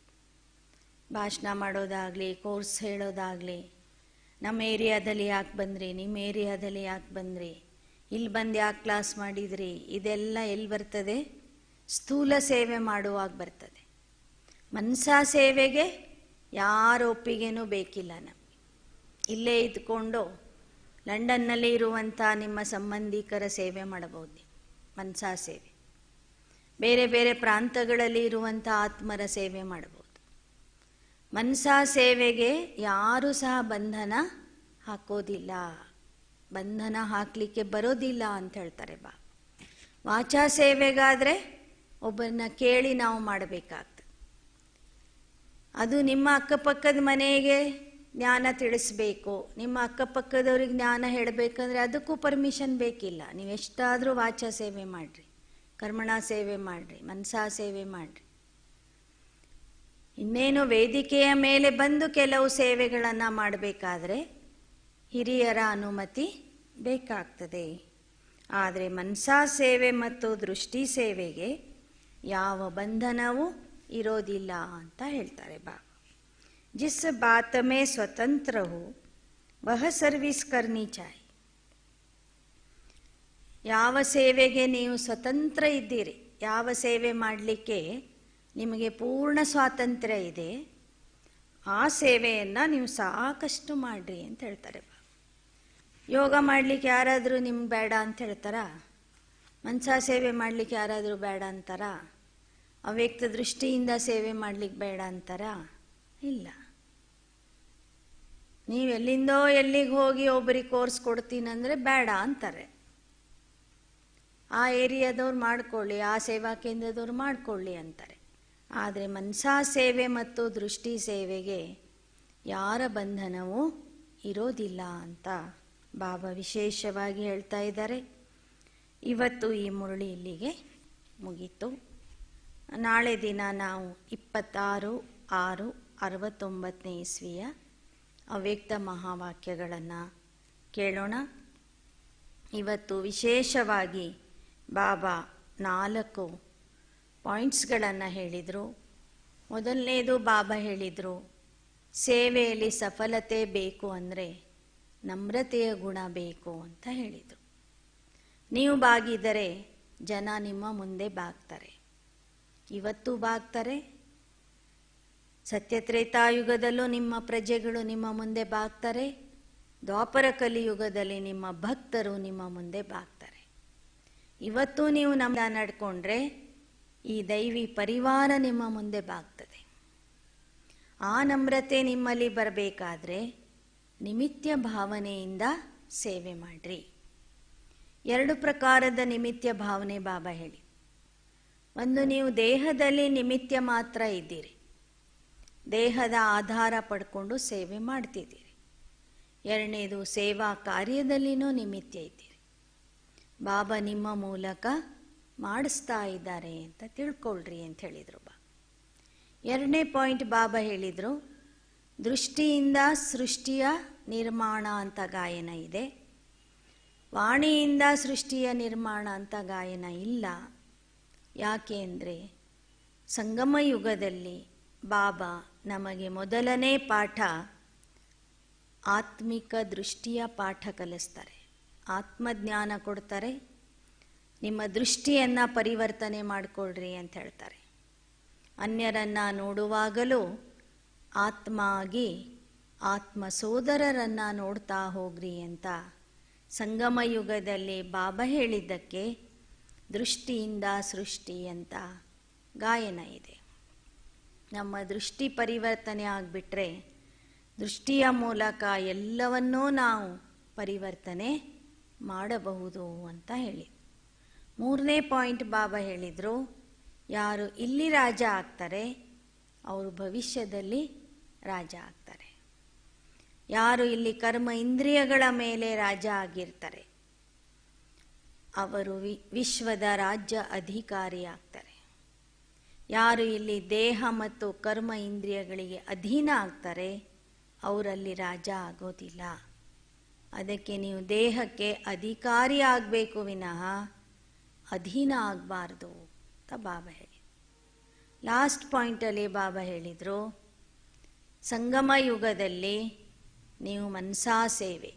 ಭಾಷಣ ಮಾಡೋದಾಗಲಿ, ಕೋರ್ಸ್ ಹೇಳೋದಾಗಲಿ, ನಮ್ಮ ಏರಿಯಾದಲ್ಲಿ ಯಾಕೆ ಬಂದ್ರಿ, ನಿಮ್ಮ ಏರಿಯಾದಲ್ಲಿ ಯಾಕೆ ಬಂದ್ರಿ, ಇಲ್ಲಿ ಬಂದು ಯಾಕೆ ಕ್ಲಾಸ್ ಮಾಡಿದ್ರಿ, ಇದೆಲ್ಲ ಎಲ್ಲಿ ಬರ್ತದೆ? ಸ್ಥೂಲ ಸೇವೆ ಮಾಡುವಾಗ ಬರ್ತದೆ. ಮನಸಾ ಸೇವೆಗೆ ಯಾರ ಒಪ್ಪಿಗೆನೂ ಬೇಕಿಲ್ಲ ನಮಗೆ. ಇಲ್ಲೇ ಇದ್ಕೊಂಡು ಲಂಡನ್ನಲ್ಲಿ ಇರುವಂಥ ನಿಮ್ಮ ಸಂಬಂಧಿಕರ ಸೇವೆ ಮಾಡಬಹುದು, ಮನಸಾ ಸೇವೆ. ಬೇರೆ ಬೇರೆ ಪ್ರಾಂತಗಳಲ್ಲಿ ಇರುವಂಥ ಆತ್ಮರ ಸೇವೆ ಮಾಡಬಹುದು. ಮನಸಾ ಸೇವೆಗೆ ಯಾರೂ ಸಹ ಬಂಧನ ಹಾಕೋದಿಲ್ಲ, ಬಂಧನ ಹಾಕಲಿಕ್ಕೆ ಬರೋದಿಲ್ಲ ಅಂತ ಹೇಳ್ತಾರೆ ಬಾ. ವಾಚಾ ಸೇವೆಗಾದರೆ ಒಬ್ಬರನ್ನ ಕೇಳಿ ನಾವು ಮಾಡಬೇಕಾಗ್ತದೆ. ಅದು ನಿಮ್ಮ ಅಕ್ಕಪಕ್ಕದ ಮನೆಗೆ ಜ್ಞಾನ ತಿಳಿಸ್ಬೇಕು, ನಿಮ್ಮ ಅಕ್ಕಪಕ್ಕದವ್ರಿಗೆ ಜ್ಞಾನ ಹೇಳಬೇಕಂದ್ರೆ ಅದಕ್ಕೂ ಪರ್ಮಿಷನ್ ಬೇಕಿಲ್ಲ. ನೀವು ಎಷ್ಟಾದರೂ ವಾಚಾ ಸೇವೆ ಮಾಡಿರಿ, ಕರ್ಮಣ ಸೇವೆ ಮಾಡಿರಿ, ಮನಸಾ ಸೇವೆ ಮಾಡಿರಿ. ಇನ್ನೇನು ವೇದಿಕೆಯ ಮೇಲೆ ಬಂದು ಕೆಲವು ಸೇವೆಗಳನ್ನು ಮಾಡಬೇಕಾದ್ರೆ ಹಿರಿಯರ ಅನುಮತಿ ಬೇಕಾಗ್ತದೆ. ಆದರೆ ಮನಸಾ ಸೇವೆ ಮತ್ತು ದೃಷ್ಟಿ ಸೇವೆಗೆ ಯಾವ ಬಂಧನವೂ ಇರೋದಿಲ್ಲ ಅಂತ ಹೇಳ್ತಾರೆ ಬಾಬಾ. ಜಿಸ್ ಬಾತ್ ಮೇ ಸ್ವತಂತ್ರ ಹೋ ವಹ ಸರ್ವಿಸ್ ಕರ್ನಿ ಚಾಹಿ. ಯಾವ ಸೇವೆಗೆ ನೀವು ಸ್ವತಂತ್ರ ಇದ್ದೀರಿ, ಯಾವ ಸೇವೆ ಮಾಡಲಿಕ್ಕೆ ನಿಮಗೆ ಪೂರ್ಣ ಸ್ವಾತಂತ್ರ್ಯ ಇದೆ, ಆ ಸೇವೆಯನ್ನು ನೀವು ಸಾಕಷ್ಟು ಮಾಡಿರಿ ಅಂತ ಹೇಳ್ತಾರೆ. ಯೋಗ ಮಾಡಲಿಕ್ಕೆ ಯಾರಾದರೂ ನಿಮ್ಗೆ ಬೇಡ ಅಂತ ಹೇಳ್ತಾರಾ? ಮನಸಾ ಸೇವೆ ಮಾಡಲಿಕ್ಕೆ ಯಾರಾದರೂ ಬೇಡ ಅಂತಾರಾ? ಅವ್ಯಕ್ತ ದೃಷ್ಟಿಯಿಂದ ಸೇವೆ ಮಾಡಲಿಕ್ಕೆ ಬೇಡ ಅಂತಾರಾ? ಇಲ್ಲ. ನೀವು ಎಲ್ಲಿಂದೋ ಎಲ್ಲಿಗೆ ಹೋಗಿ ಒಬ್ಬರಿಗೆ ಕೋರ್ಸ್ ಕೊಡ್ತೀನಂದರೆ ಬೇಡ ಅಂತಾರೆ. ಆ ಏರಿಯಾದವ್ರು ಮಾಡ್ಕೊಳ್ಳಿ, ಆ ಸೇವಾ ಕೇಂದ್ರದವ್ರು ಮಾಡ್ಕೊಳ್ಳಿ ಅಂತಾರೆ. ಆದರೆ ಮನಸಾ ಸೇವೆ ಮತ್ತು ದೃಷ್ಟಿ ಸೇವೆಗೆ ಯಾರ ಬಂಧನವೂ ಇರೋದಿಲ್ಲ ಅಂತ ಬಾಬಾ ವಿಶೇಷವಾಗಿ ಹೇಳ್ತಾ ಇದ್ದಾರೆ. ಇವತ್ತು ಈ ಮುರಳಿ ಇಲ್ಲಿಗೆ ಮುಗೀತು. ನಾಳೆ ದಿನ ನಾವು 26/6/69 ಇಸ್ವಿಯ ಅವ್ಯಕ್ತ ಮಹಾವಾಕ್ಯಗಳನ್ನು ಕೇಳೋಣ. ಇವತ್ತು ವಿಶೇಷವಾಗಿ ಬಾಬಾ 4 ಪಾಯಿಂಟ್ಸ್ಗಳನ್ನು ಹೇಳಿದರು. ಮೊದಲನೇದು ಬಾಬಾ ಹೇಳಿದರು, ಸೇವೆಯಲ್ಲಿ ಸಫಲತೆ ಬೇಕು ಅಂದರೆ ನಮ್ರತೆಯ ಗುಣ ಬೇಕು ಅಂತ ಹೇಳಿದರು. ನೀವು ಬಾಗಿದರೆ ಜನ ನಿಮ್ಮ ಮುಂದೆ ಬಾಗ್ತಾರೆ. ಇವತ್ತು ಬಾಗ್ತಾರೆ. ಸತ್ಯತ್ರೇತಾಯುಗದಲ್ಲೂ ನಿಮ್ಮ ಪ್ರಜೆಗಳು ನಿಮ್ಮ ಮುಂದೆ ಬಾಗ್ತಾರೆ. ದ್ವಾಪರ ಕಲಿಯುಗದಲ್ಲಿ ನಿಮ್ಮ ಭಕ್ತರು ನಿಮ್ಮ ಮುಂದೆ ಬಾಗ್ತಾರೆ. ಇವತ್ತು ನೀವು ನಮ್ದ ನಡ್ಕೊಂಡ್ರೆ ಈ ದೈವಿ ಪರಿವಾರ ನಿಮ್ಮ ಮುಂದೆ ಬಾಗ್ತದೆ. ಆ ನಮ್ರತೆ ನಿಮ್ಮಲ್ಲಿ ಬರಬೇಕಾದ್ರೆ ನಿಮಿತ್ಯ ಭಾವನೆಯಿಂದ ಸೇವೆ ಮಾಡ್ರಿ. 2 ಪ್ರಕಾರದ ನಿಮಿತ್ಯ ಭಾವನೆ ಬಾಬಾ ಹೇಳಿ. ಒಂದು, ನೀವು ದೇಹದಲ್ಲಿ ನಿಮಿತ್ಯ ಮಾತ್ರ ಇದ್ದೀರಿ, ದೇಹದ ಆಧಾರ ಪಡ್ಕೊಂಡು ಸೇವೆ ಮಾಡ್ತಿದ್ದೀರಿ. 2ನೇದು, ಸೇವಾ ಕಾರ್ಯದಲ್ಲಿನೂ ನಿಮಿತ್ಯ ಇದ್ದೀರಿ, ಬಾಬಾ ನಿಮ್ಮ ಮೂಲಕ ಮಾಡಿಸ್ತಾ ಇದ್ದಾರೆ ಅಂತ ತಿಳ್ಕೊಳ್ರಿ ಅಂತ ಹೇಳಿದರು ಬಾ. 2ನೇ ಪಾಯಿಂಟ್ ಬಾಬಾ ಹೇಳಿದರು, ದೃಷ್ಟಿಯಿಂದ ಸೃಷ್ಟಿಯ ನಿರ್ಮಾಣ ಅಂತ ಗಾಯನ ಇದೆ, ವಾಣಿಯಿಂದ ಸೃಷ್ಟಿಯ ನಿರ್ಮಾಣ ಅಂತ ಗಾಯನ ಇಲ್ಲ. ಯಾಕೆ ಅಂದರೆ ಸಂಗಮ ಯುಗದಲ್ಲಿ ಬಾಬಾ ನಮಗೆ ಮೊದಲನೇ ಪಾಠ ಆತ್ಮಿಕ ದೃಷ್ಟಿಯ ಪಾಠ ಕಲಿಸ್ತಾರೆ, ಆತ್ಮಜ್ಞಾನ ಕೊಡ್ತಾರೆ. ನಿಮ್ಮ ದೃಷ್ಟಿಯನ್ನು ಪರಿವರ್ತನೆ ಮಾಡಿಕೊಳ್ಳ್ರಿ ಅಂತ ಹೇಳ್ತಾರೆ. ಅನ್ಯರನ್ನು ನೋಡುವಾಗಲೂ ಆತ್ಮ ಆಗಿ ಆತ್ಮ ಸೋದರರನ್ನು ನೋಡ್ತಾ ಹೋಗ್ರಿ ಅಂತ ಸಂಗಮ ಯುಗದಲ್ಲಿ ಬಾಬಾ ಹೇಳಿದ್ದಕ್ಕೆ ದೃಷ್ಟಿಯಿಂದ ಸೃಷ್ಟಿ ಅಂತ ಗಾಯನ ಇದೆ. ನಮ್ಮ ದೃಷ್ಟಿ ಪರಿವರ್ತನೆ ಆಗಿಬಿಟ್ರೆ ದೃಷ್ಟಿಯ ಮೂಲಕ ಎಲ್ಲವನ್ನೂ ನಾವು ಪರಿವರ್ತನೆ ಮಾಡಬಹುದು ಅಂತ ಹೇಳಿ. 3ನೇ ಪಾಯಿಂಟ್ ಬಾಬಾ ಹೇಳಿದರು, ಯಾರು ಇಲ್ಲಿ ರಾಜ ಆಗ್ತಾರೆ ಅವರು ಭವಿಷ್ಯದಲ್ಲಿ ರಾಜ ಆಗ್ತಾರೆ. ಯಾರು ಇಲ್ಲಿ ಕರ್ಮ ಇಂದ್ರಿಯಗಳ ಮೇಲೆ ರಾಜ ಆಗಿರ್ತಾರೆ ಅವರು ವಿಶ್ವದ ರಾಜ್ಯ ಅಧಿಕಾರಿ ಆಗ್ತಾರೆ. ಯಾರು ಇಲ್ಲಿ ದೇಹ ಮತ್ತು ಕರ್ಮ ಇಂದ್ರಿಯಗಳಿಗೆ ಅಧೀನ ಆಗ್ತಾರೆ ಅವರಲ್ಲಿ ರಾಜ ಆಗೋದಿಲ್ಲ. ಅದಕ್ಕೆ ನೀವು ದೇಹಕ್ಕೆ ಅಧಿಕಾರಿ ಆಗಬೇಕು ವಿನಃ ಅಧೀನ ಆಗಬಾರ್ದು ಅಂತ ಬಾಬಾ ಹೇಳಿ. ಲಾಸ್ಟ್ ಪಾಯಿಂಟಲ್ಲಿ ಬಾಬಾ ಹೇಳಿದರು, ಸಂಗಮ ಯುಗದಲ್ಲಿ ನೀವು ಮನಸಾ ಸೇವೆ,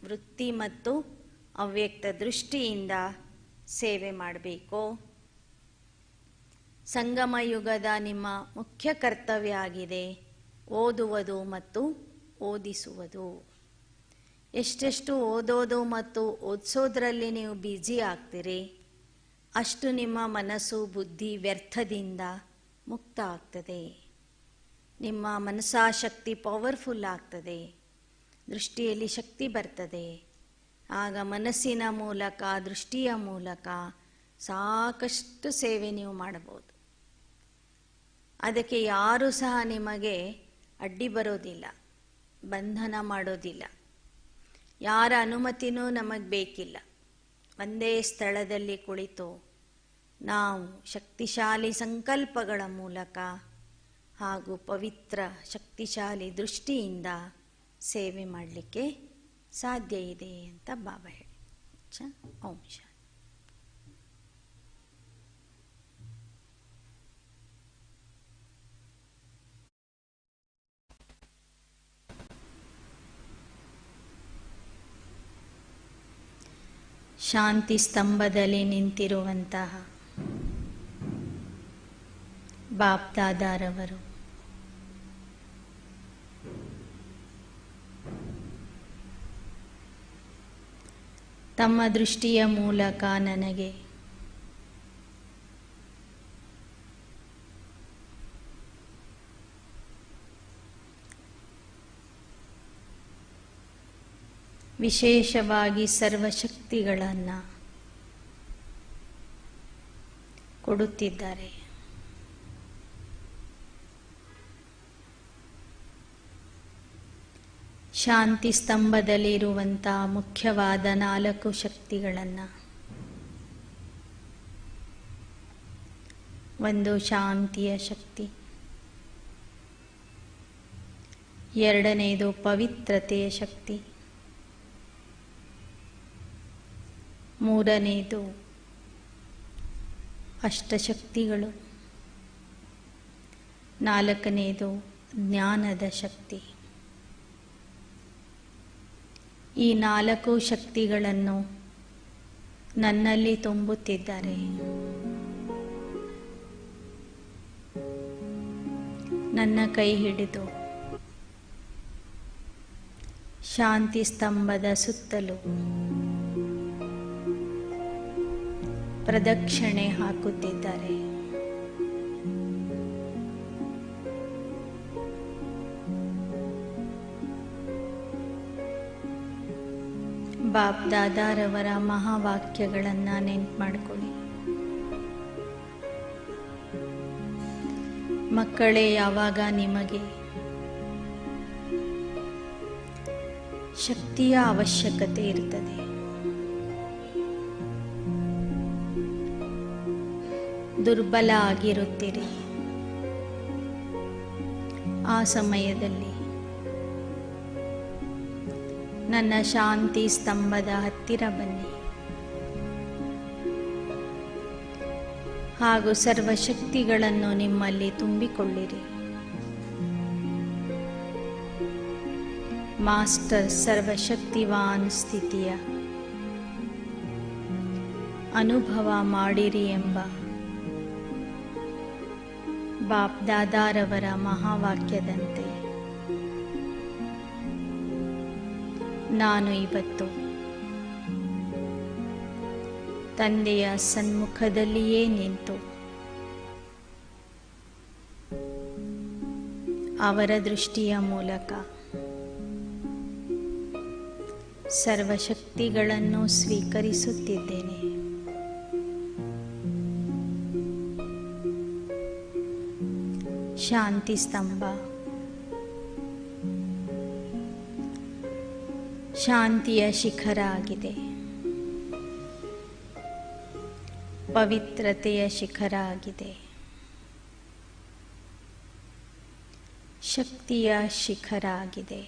ವೃತ್ತಿ ಮತ್ತು ಅವ್ಯಕ್ತ ದೃಷ್ಟಿಯಿಂದ ಸೇವೆ ಮಾಡಬೇಕು. ಸಂಗಮ ಯುಗದ ನಿಮ್ಮ ಮುಖ್ಯ ಕರ್ತವ್ಯ ಆಗಿದೆ ಓದುವುದು ಮತ್ತು ಓದಿಸುವುದು. ಎಷ್ಟೆಷ್ಟು ಓದೋದು ಮತ್ತು ಓದಿಸೋದ್ರಲ್ಲಿ ನೀವು ಬ್ಯುಸಿ ಆಗ್ತೀರಿ ಅಷ್ಟು ನಿಮ್ಮ ಮನಸ್ಸು ಬುದ್ಧಿ ವ್ಯರ್ಥದಿಂದ ಮುಕ್ತ ಆಗ್ತದೆ. ನಿಮ್ಮ ಮನಸಾಶಕ್ತಿ ಪವರ್ಫುಲ್ ಆಗ್ತದೆ, ದೃಷ್ಟಿಯಲ್ಲಿ ಶಕ್ತಿ ಬರ್ತದೆ. ಆಗ ಮನಸ್ಸಿನ ಮೂಲಕ ದೃಷ್ಟಿಯ ಮೂಲಕ ಸಾಕಷ್ಟು ಸೇವೆ ನೀವು ಮಾಡಬಹುದು. ಅದಕ್ಕೆ ಯಾರೂ ಸಹ ನಿಮಗೆ ಅಡ್ಡಿ ಬರೋದಿಲ್ಲ, ಬಂಧನ ಮಾಡೋದಿಲ್ಲ. ಯಾರ ಅನುಮತಿನೂ ನಮಗೆ ಬೇಕಿಲ್ಲ. ಒಂದೇ ಸ್ಥಳದಲ್ಲಿ ಕುಳಿತು ನಾವು ಶಕ್ತಿಶಾಲಿ ಸಂಕಲ್ಪಗಳ ಮೂಲಕ ಹಾಗೂ ಪವಿತ್ರ ಶಕ್ತಿಶಾಲಿ ದೃಷ್ಟಿಯಿಂದ ಸೇವೆ ಮಾಡಲಿಕ್ಕೆ ಸಾಧ್ಯ ಇದೆ ಅಂತ ಬಾಬಾ ಹೇಳಿ. ಓಂ ಶಾಂತಿ. ಶಾಂತಿ ಸ್ತಂಭದಲ್ಲಿ ನಿಂತಿರುವಂತಹ ಬಾಪ್ದಾದಾರವರು ತಮ್ಮ ದೃಷ್ಟಿಯ ಮೂಲಕ ನನಗೆ ವಿಶೇಷವಾಗಿ ಸರ್ವಶಕ್ತಿಗಳನ್ನು ಕೊಡುತ್ತಿದ್ದಾರೆ. ಶಾಂತಿ ಸ್ತಂಭದಲ್ಲಿರುವಂಥ ಮುಖ್ಯವಾದ 4 ಶಕ್ತಿಗಳನ್ನು, ಒಂದು ಶಾಂತಿಯ ಶಕ್ತಿ, ಎರಡನೆಯದು ಪವಿತ್ರತೆಯ ಶಕ್ತಿ, ಮೂರನೆಯದು ಅಷ್ಟಶಕ್ತಿಗಳು, ನಾಲ್ಕನೆಯದು ಜ್ಞಾನದ ಶಕ್ತಿ. ಈ 4 ಶಕ್ತಿಗಳನ್ನು ನನ್ನಲ್ಲಿ ತುಂಬುತ್ತಿದ್ದಾರೆ. ನನ್ನ ಕೈ ಹಿಡಿದು ಶಾಂತಿ ಸ್ತಂಭದ ಸುತ್ತಲೂ ಪ್ರದಕ್ಷಿಣೆ ಹಾಕುತ್ತಿದ್ದಾರೆ. ಬಾಪ್ ದಾದಾರವರ ಮಹಾವಾಕ್ಯಗಳನ್ನು ನೆನ್ಪು ಮಾಡಿಕೊಳ್ಳಿ. ಮಕ್ಕಳೇ, ಯಾವಾಗ ನಿಮಗೆ ಶಕ್ತಿಯ ಅವಶ್ಯಕತೆ ಇರ್ತದೆ, ದುರ್ಬಲ ಆಗಿರುತ್ತೀರಿ, ಆ ಸಮಯದಲ್ಲಿ ನನ್ನ ಶಾಂತಿ ಸ್ತಂಭದ ಹತ್ತಿರ ಬನ್ನಿ ಹಾಗೂ ಸರ್ವಶಕ್ತಿಗಳನ್ನು ನಿಮ್ಮಲ್ಲಿ ತುಂಬಿಕೊಳ್ಳಿರಿ. ಮಾಸ್ಟರ್ ಸರ್ವಶಕ್ತಿವಾನ್ ಸ್ಥಿತಿಯ ಅನುಭವ ಮಾಡಿರಿ ಎಂಬ ಬಾಪ್ ದಾದಾರವರ ಮಹಾವಾಕ್ಯದಂತೆ ನಾನು ಇವತ್ತು ತಂದೆಯ ಸನ್ಮುಖದಲ್ಲಿಯೇ ನಿಂತು ಅವರ ದೃಷ್ಟಿಯ ಮೂಲಕ ಸರ್ವಶಕ್ತಿಗಳನ್ನು ಸ್ವೀಕರಿಸುತ್ತಿದ್ದೇನೆ. ಶಾಂತಿ ಸ್ತಂಭ ಶಾಂತಿಯ ಶಿಖರ ಆಗಿದೆ, ಪವಿತ್ರತೆಯ ಶಿಖರ ಆಗಿದೆ, ಶಕ್ತಿಯ ಶಿಖರ ಆಗಿದೆ,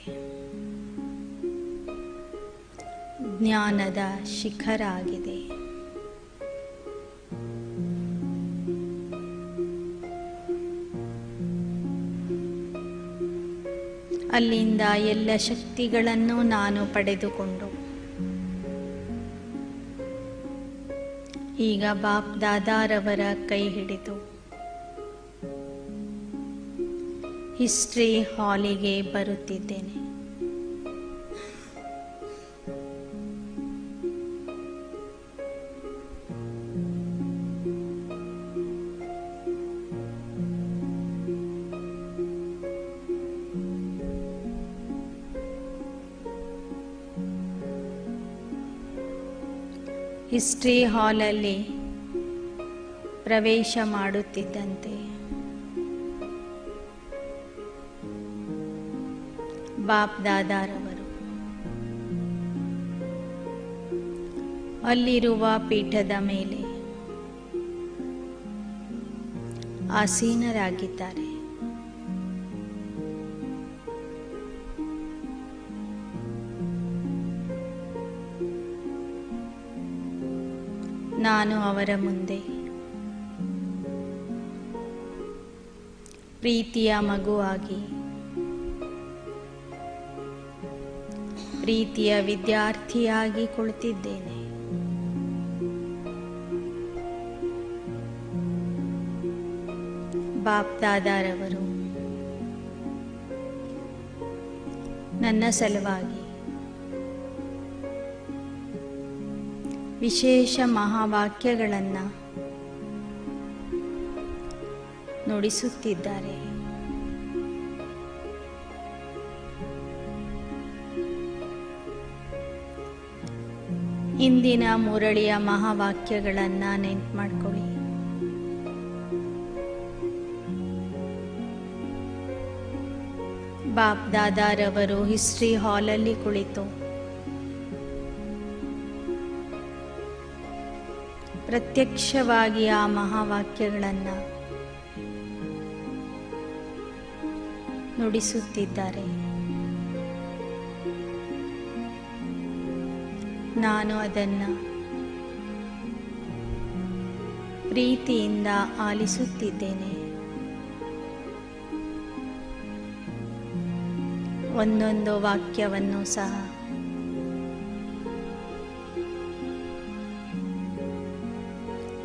ಜ್ಞಾನದ ಶಿಖರ ಆಗಿದೆ. ಅಲ್ಲಿಂದ ಎಲ್ಲ ಶಕ್ತಿಗಳನ್ನು ನಾನು ಪಡೆದುಕೊಂಡು ಈಗ ಬಾಪ್ ದಾದಾರವರ ಕೈ ಹಿಡಿದು ಹಿಸ್ಟ್ರಿ ಹಾಲಿಗೆ ಬರುತ್ತಿದ್ದೇನೆ. ಹಿಸ್ಟ್ರಿ ಹಾಲಲ್ಲಿ ಪ್ರವೇಶ ಮಾಡುತ್ತಿದ್ದಂತೆ ಬಾಪ್ ದಾದಾರವರು ಅಲ್ಲಿರುವ ಪೀಠದ ಮೇಲೆ ಆಸೀನರಾಗಿದ್ದಾರೆ. ನಾನು ಅವರ ಮುಂದೆ ಪ್ರೀತಿಯ ಮಗುವಾಗಿ, ಪ್ರೀತಿಯ ವಿದ್ಯಾರ್ಥಿಯಾಗಿ ಕುಳಿತಿದ್ದೇನೆ. ಬಾಪ್ ದಾದಾರವರು ನನ್ನ ಸಲುವಾಗಿ ವಿಶೇಷ ಮಹಾವಾಕ್ಯಗಳನ್ನು ನುಡಿಸುತ್ತಿದ್ದಾರೆ. ಇಂದಿನ ಮುರಳಿಯ ಮಹಾವಾಕ್ಯಗಳನ್ನು ನೆನ್ಪು ಮಾಡ್ಕೊಳ್ಳಿ. ಬಾಪ್ ದಾದಾರವರು ಹಿಸ್ಟ್ರಿ ಹಾಲಲ್ಲಿ ಕುಳಿತು ಪ್ರತ್ಯಕ್ಷವಾಗಿ ಆ ಮಹಾವಾಕ್ಯಗಳನ್ನು ನುಡಿಸುತ್ತಿದ್ದಾರೆ. ನಾನು ಅದನ್ನು ಪ್ರೀತಿಯಿಂದ ಆಲಿಸುತ್ತಿದ್ದೇನೆ. ಒಂದೊಂದು ವಾಕ್ಯವನ್ನು ಸಹ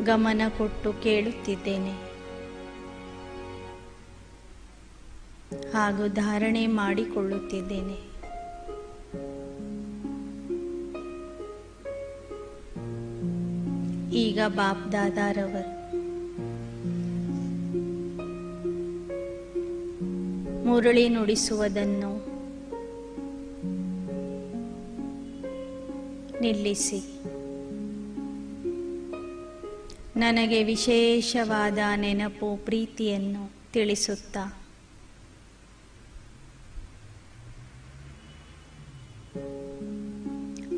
ಗಮನ ಕೊಟ್ಟು ಕೇಳುತ್ತಿದ್ದೇನೆ ಹಾಗೂ ಧಾರಣೆ ಮಾಡಿಕೊಳ್ಳುತ್ತಿದ್ದೇನೆ. ಈಗ ಬಾಪ್ ದಾದಾರವರು ಮುರಳಿ ನುಡಿಸುವುದನ್ನು ನಿಲ್ಲಿಸಿ ನನಗೆ ವಿಶೇಷವಾದ ನೆನಪು ಪ್ರೀತಿಯನ್ನು ತಿಳಿಸುತ್ತಾ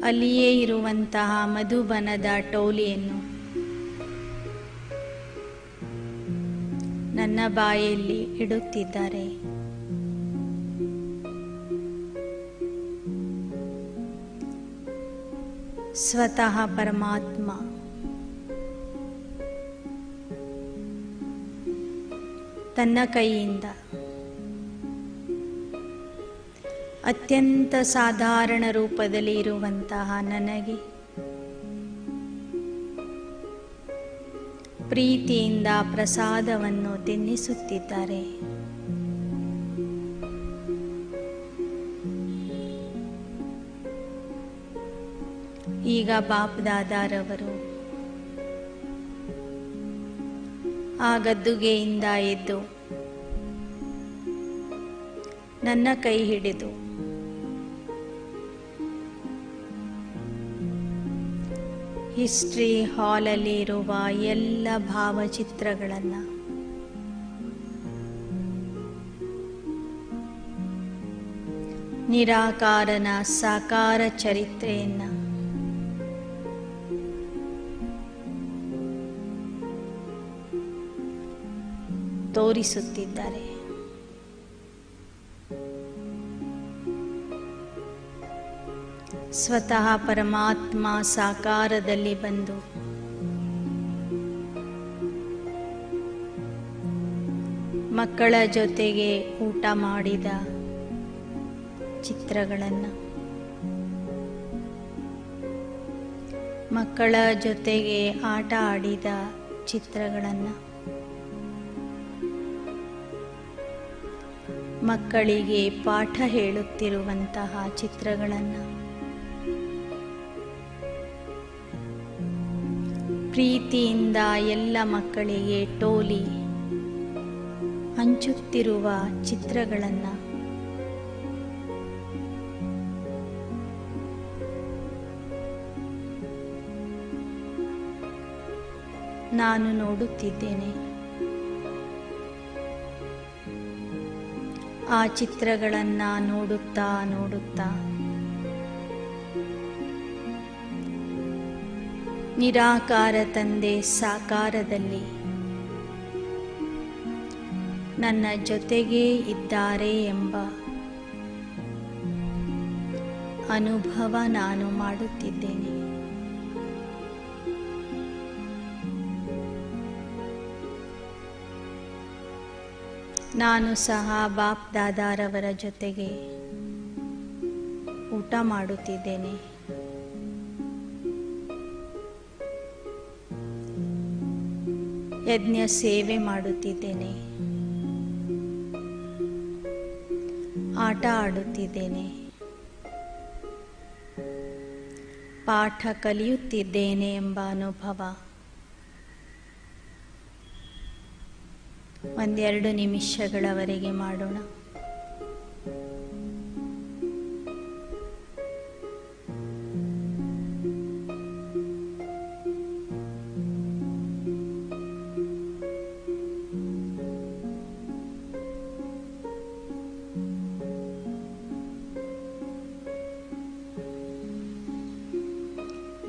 ಅಲ್ಲಿಯೇ ಇರುವಂತಹ ಮಧುಬನದ ಟೋಲಿಯನ್ನು ನನ್ನ ಬಾಯಲ್ಲಿ ಇಡುತ್ತಿದ್ದಾರೆ. ಸ್ವತಃ ಪರಮಾತ್ಮ ತನ್ನ ಕೈಯಿಂದ ಅತ್ಯಂತ ಸಾಧಾರಣ ರೂಪದಲ್ಲಿ ಇರುವಂತಹ ನನಗೆ ಪ್ರೀತಿಯಿಂದ ಪ್ರಸಾದವನ್ನು ತಿನ್ನಿಸುತ್ತಿದ್ದಾರೆ. ಈಗ ಬಾಪ್ ದಾದಾರವರು ಆ ಗದ್ದುಗೆಯಿಂದ ಎದ್ದು ನನ್ನ ಕೈ ಹಿಡಿದು ಹಿಸ್ಟ್ರಿ ಹಾಲಲ್ಲಿ ಇರುವ ಎಲ್ಲ ಭಾವಚಿತ್ರಗಳನ್ನು ನಿರಾಕಾರನ ಸಾಕಾರ ಚರಿತ್ರೆಯನ್ನು ತೋರಿಸುತ್ತಿದ್ದಾರೆ. ಸ್ವತಃ ಪರಮಾತ್ಮ ಸಾಕಾರದಲ್ಲಿ ಬಂದು ಮಕ್ಕಳ ಜೊತೆಗೆ ಊಟ ಮಾಡಿದ ಚಿತ್ರಗಳನ್ನು, ಮಕ್ಕಳ ಜೊತೆಗೆ ಆಟ ಆಡಿದ ಚಿತ್ರಗಳನ್ನು, ಮಕ್ಕಳಿಗೆ ಪಾಠ ಹೇಳುತ್ತಿರುವಂತಹ ಚಿತ್ರಗಳನ್ನು, ಪ್ರೀತಿಯಿಂದ ಎಲ್ಲ ಮಕ್ಕಳಿಗೆ ಟೋಲಿ ಹಂಚುತ್ತಿರುವ ಚಿತ್ರಗಳನ್ನು ನಾನು ನೋಡುತ್ತಿದ್ದೇನೆ. ಆ ಚಿತ್ರಗಳನ್ನು ನೋಡುತ್ತಾ ನೋಡುತ್ತಾ ನಿರಾಕಾರ ತಂದೆ ಸಾಕಾರದಲ್ಲಿ ನನ್ನ ಜೊತೆಗೇ ಇದ್ದಾರೆ ಎಂಬ ಅನುಭವ ನಾನು ಮಾಡುತ್ತಿದ್ದೇನೆ. ನಾನು ಸಹ ಬಾಪ್ ದಾದಾರವರ ಜೊತೆಗೆ ಊಟ ಮಾಡುತ್ತಿದ್ದೇನೆ. ಯಜ್ಞ ಸೇವೆ ಮಾಡುತ್ತಿದ್ದೇನೆ, ಆಟ ಆಡುತ್ತಿದ್ದೇನೆ. ಪಾಠ ಕಲಿಯುತ್ತಿದ್ದೇನೆ ಎಂಬ ಅನುಭವ. 1-2 ನಿಮಿಷಗಳವರೆಗೆ ಮಾಡೋಣ.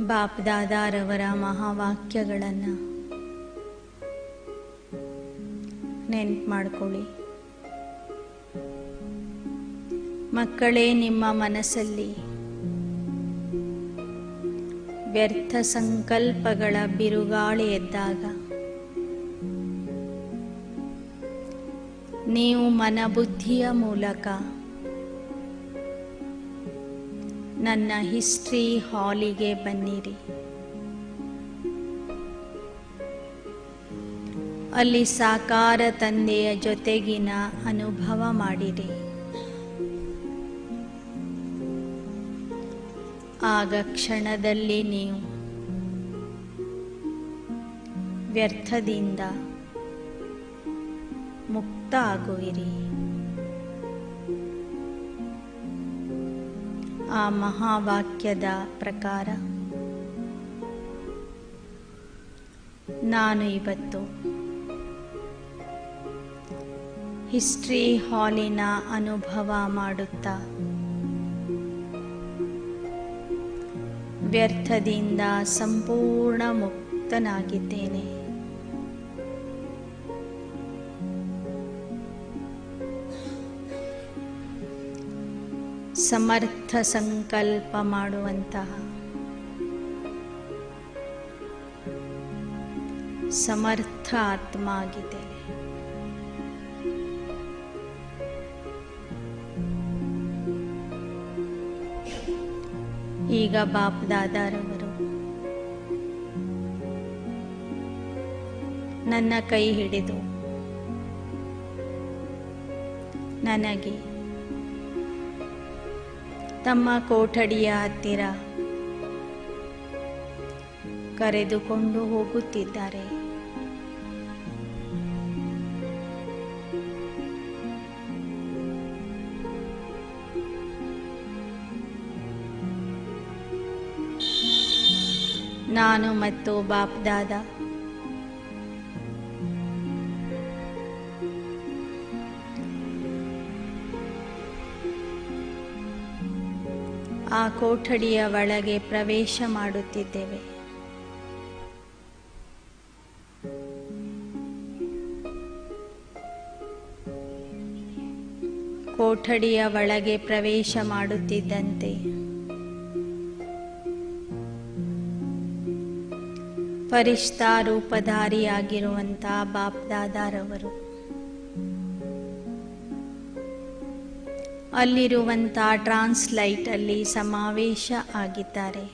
ಬಾಪ್ ದಾದಾರವರ ಮಹಾವಾಕ್ಯಗಳನ್ನು ನೆನ್ಪು ಮಾಡ್ಕೊಳ್ಳಿ. ಮಕ್ಕಳೇ, ನಿಮ್ಮ ಮನಸ್ಸಲ್ಲಿ ವ್ಯರ್ಥ ಸಂಕಲ್ಪಗಳ ಬಿರುಗಾಳಿ ಎದ್ದಾಗ ನೀವು ಮನಬುದ್ಧಿಯ ಮೂಲಕ ನನ್ನ ಹಿಸ್ಟ್ರಿ ಹಾಲಿಗೆ ಬನ್ನಿರಿ. ಅಲ್ಲಿ ಸಾಕಾರ ತಂದೆಯ ಜೊತೆಗಿನ ಅನುಭವ ಮಾಡಿರಿ. ಆಗ ಕ್ಷಣದಲ್ಲಿ ನೀವು ವ್ಯರ್ಥದಿಂದ ಮುಕ್ತ ಆಗುವಿರಿ. ಆ ಮಹಾವಾಕ್ಯದ ಪ್ರಕಾರ ನಾನು ಇವತ್ತು ಹಿಸ್ಟ್ರಿ ಹಾಲಿನ ಅನುಭವ ಮಾಡುತ್ತಾ ವ್ಯರ್ಥದಿಂದ ಸಂಪೂರ್ಣ ಮುಕ್ತನಾಗಿದ್ದೇನೆ. ಸಮರ್ಥ ಸಂಕಲ್ಪ ಮಾಡುವಂತಹ ಸಮರ್ಥ ಆತ್ಮ ಆಗಿದ್ದೇನೆ. ಈಗ ಬಾಪ್ ದಾದಾರವರು ನನ್ನ ಕೈ ಹಿಡಿದು ನನಗೆ ತಮ್ಮ ಕೋಠಡಿಯ ಹತ್ತಿರ ಕರೆದುಕೊಂಡು ಹೋಗುತ್ತಿದ್ದಾರೆ. ನಾನು ಮತ್ತು ಬಾಪ್ ದಾದಾ ಆ ಕೋಠಡಿಯ ಒಳಗೆ ಪ್ರವೇಶ ಮಾಡುತ್ತಿದ್ದೇವೆ. ಕೋಠಡಿಯ ಒಳಗೆ ಪ್ರವೇಶ ಮಾಡುತ್ತಿದ್ದಂತೆ ಫರಿಷ್ಠಾ ರೂಪಧಾರಿಯಾಗಿರುವಂತಹ ಬಾಪ್ ದಾದಾರವರು ಅಲ್ಲಿರುವಂತಹ ಟ್ರಾನ್ಸ್ಲೈಟ್ ಅಲ್ಲಿ ಸಮಾವೇಶ ಆಗಿದ್ದಾರೆ.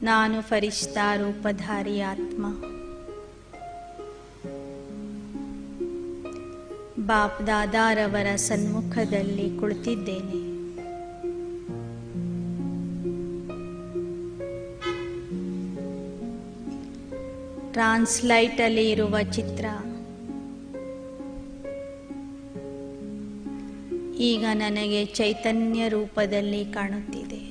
ನಾನು ಫರಿಷ್ಠಾ ರೂಪಧಾರಿ ಆತ್ಮ ಬಾಪ್ ದಾದಾರವರ ಸನ್ಮುಖದಲ್ಲಿ ಕುಳಿತಿದ್ದೇನೆ. ಟ್ರಾನ್ಸ್ಲೈಟ್ ಅಲ್ಲಿ ಇರುವ ಚಿತ್ರ ಈಗ ನನಗೆ ಚೈತನ್ಯ ರೂಪದಲ್ಲಿ ಕಾಣುತ್ತಿದೆ.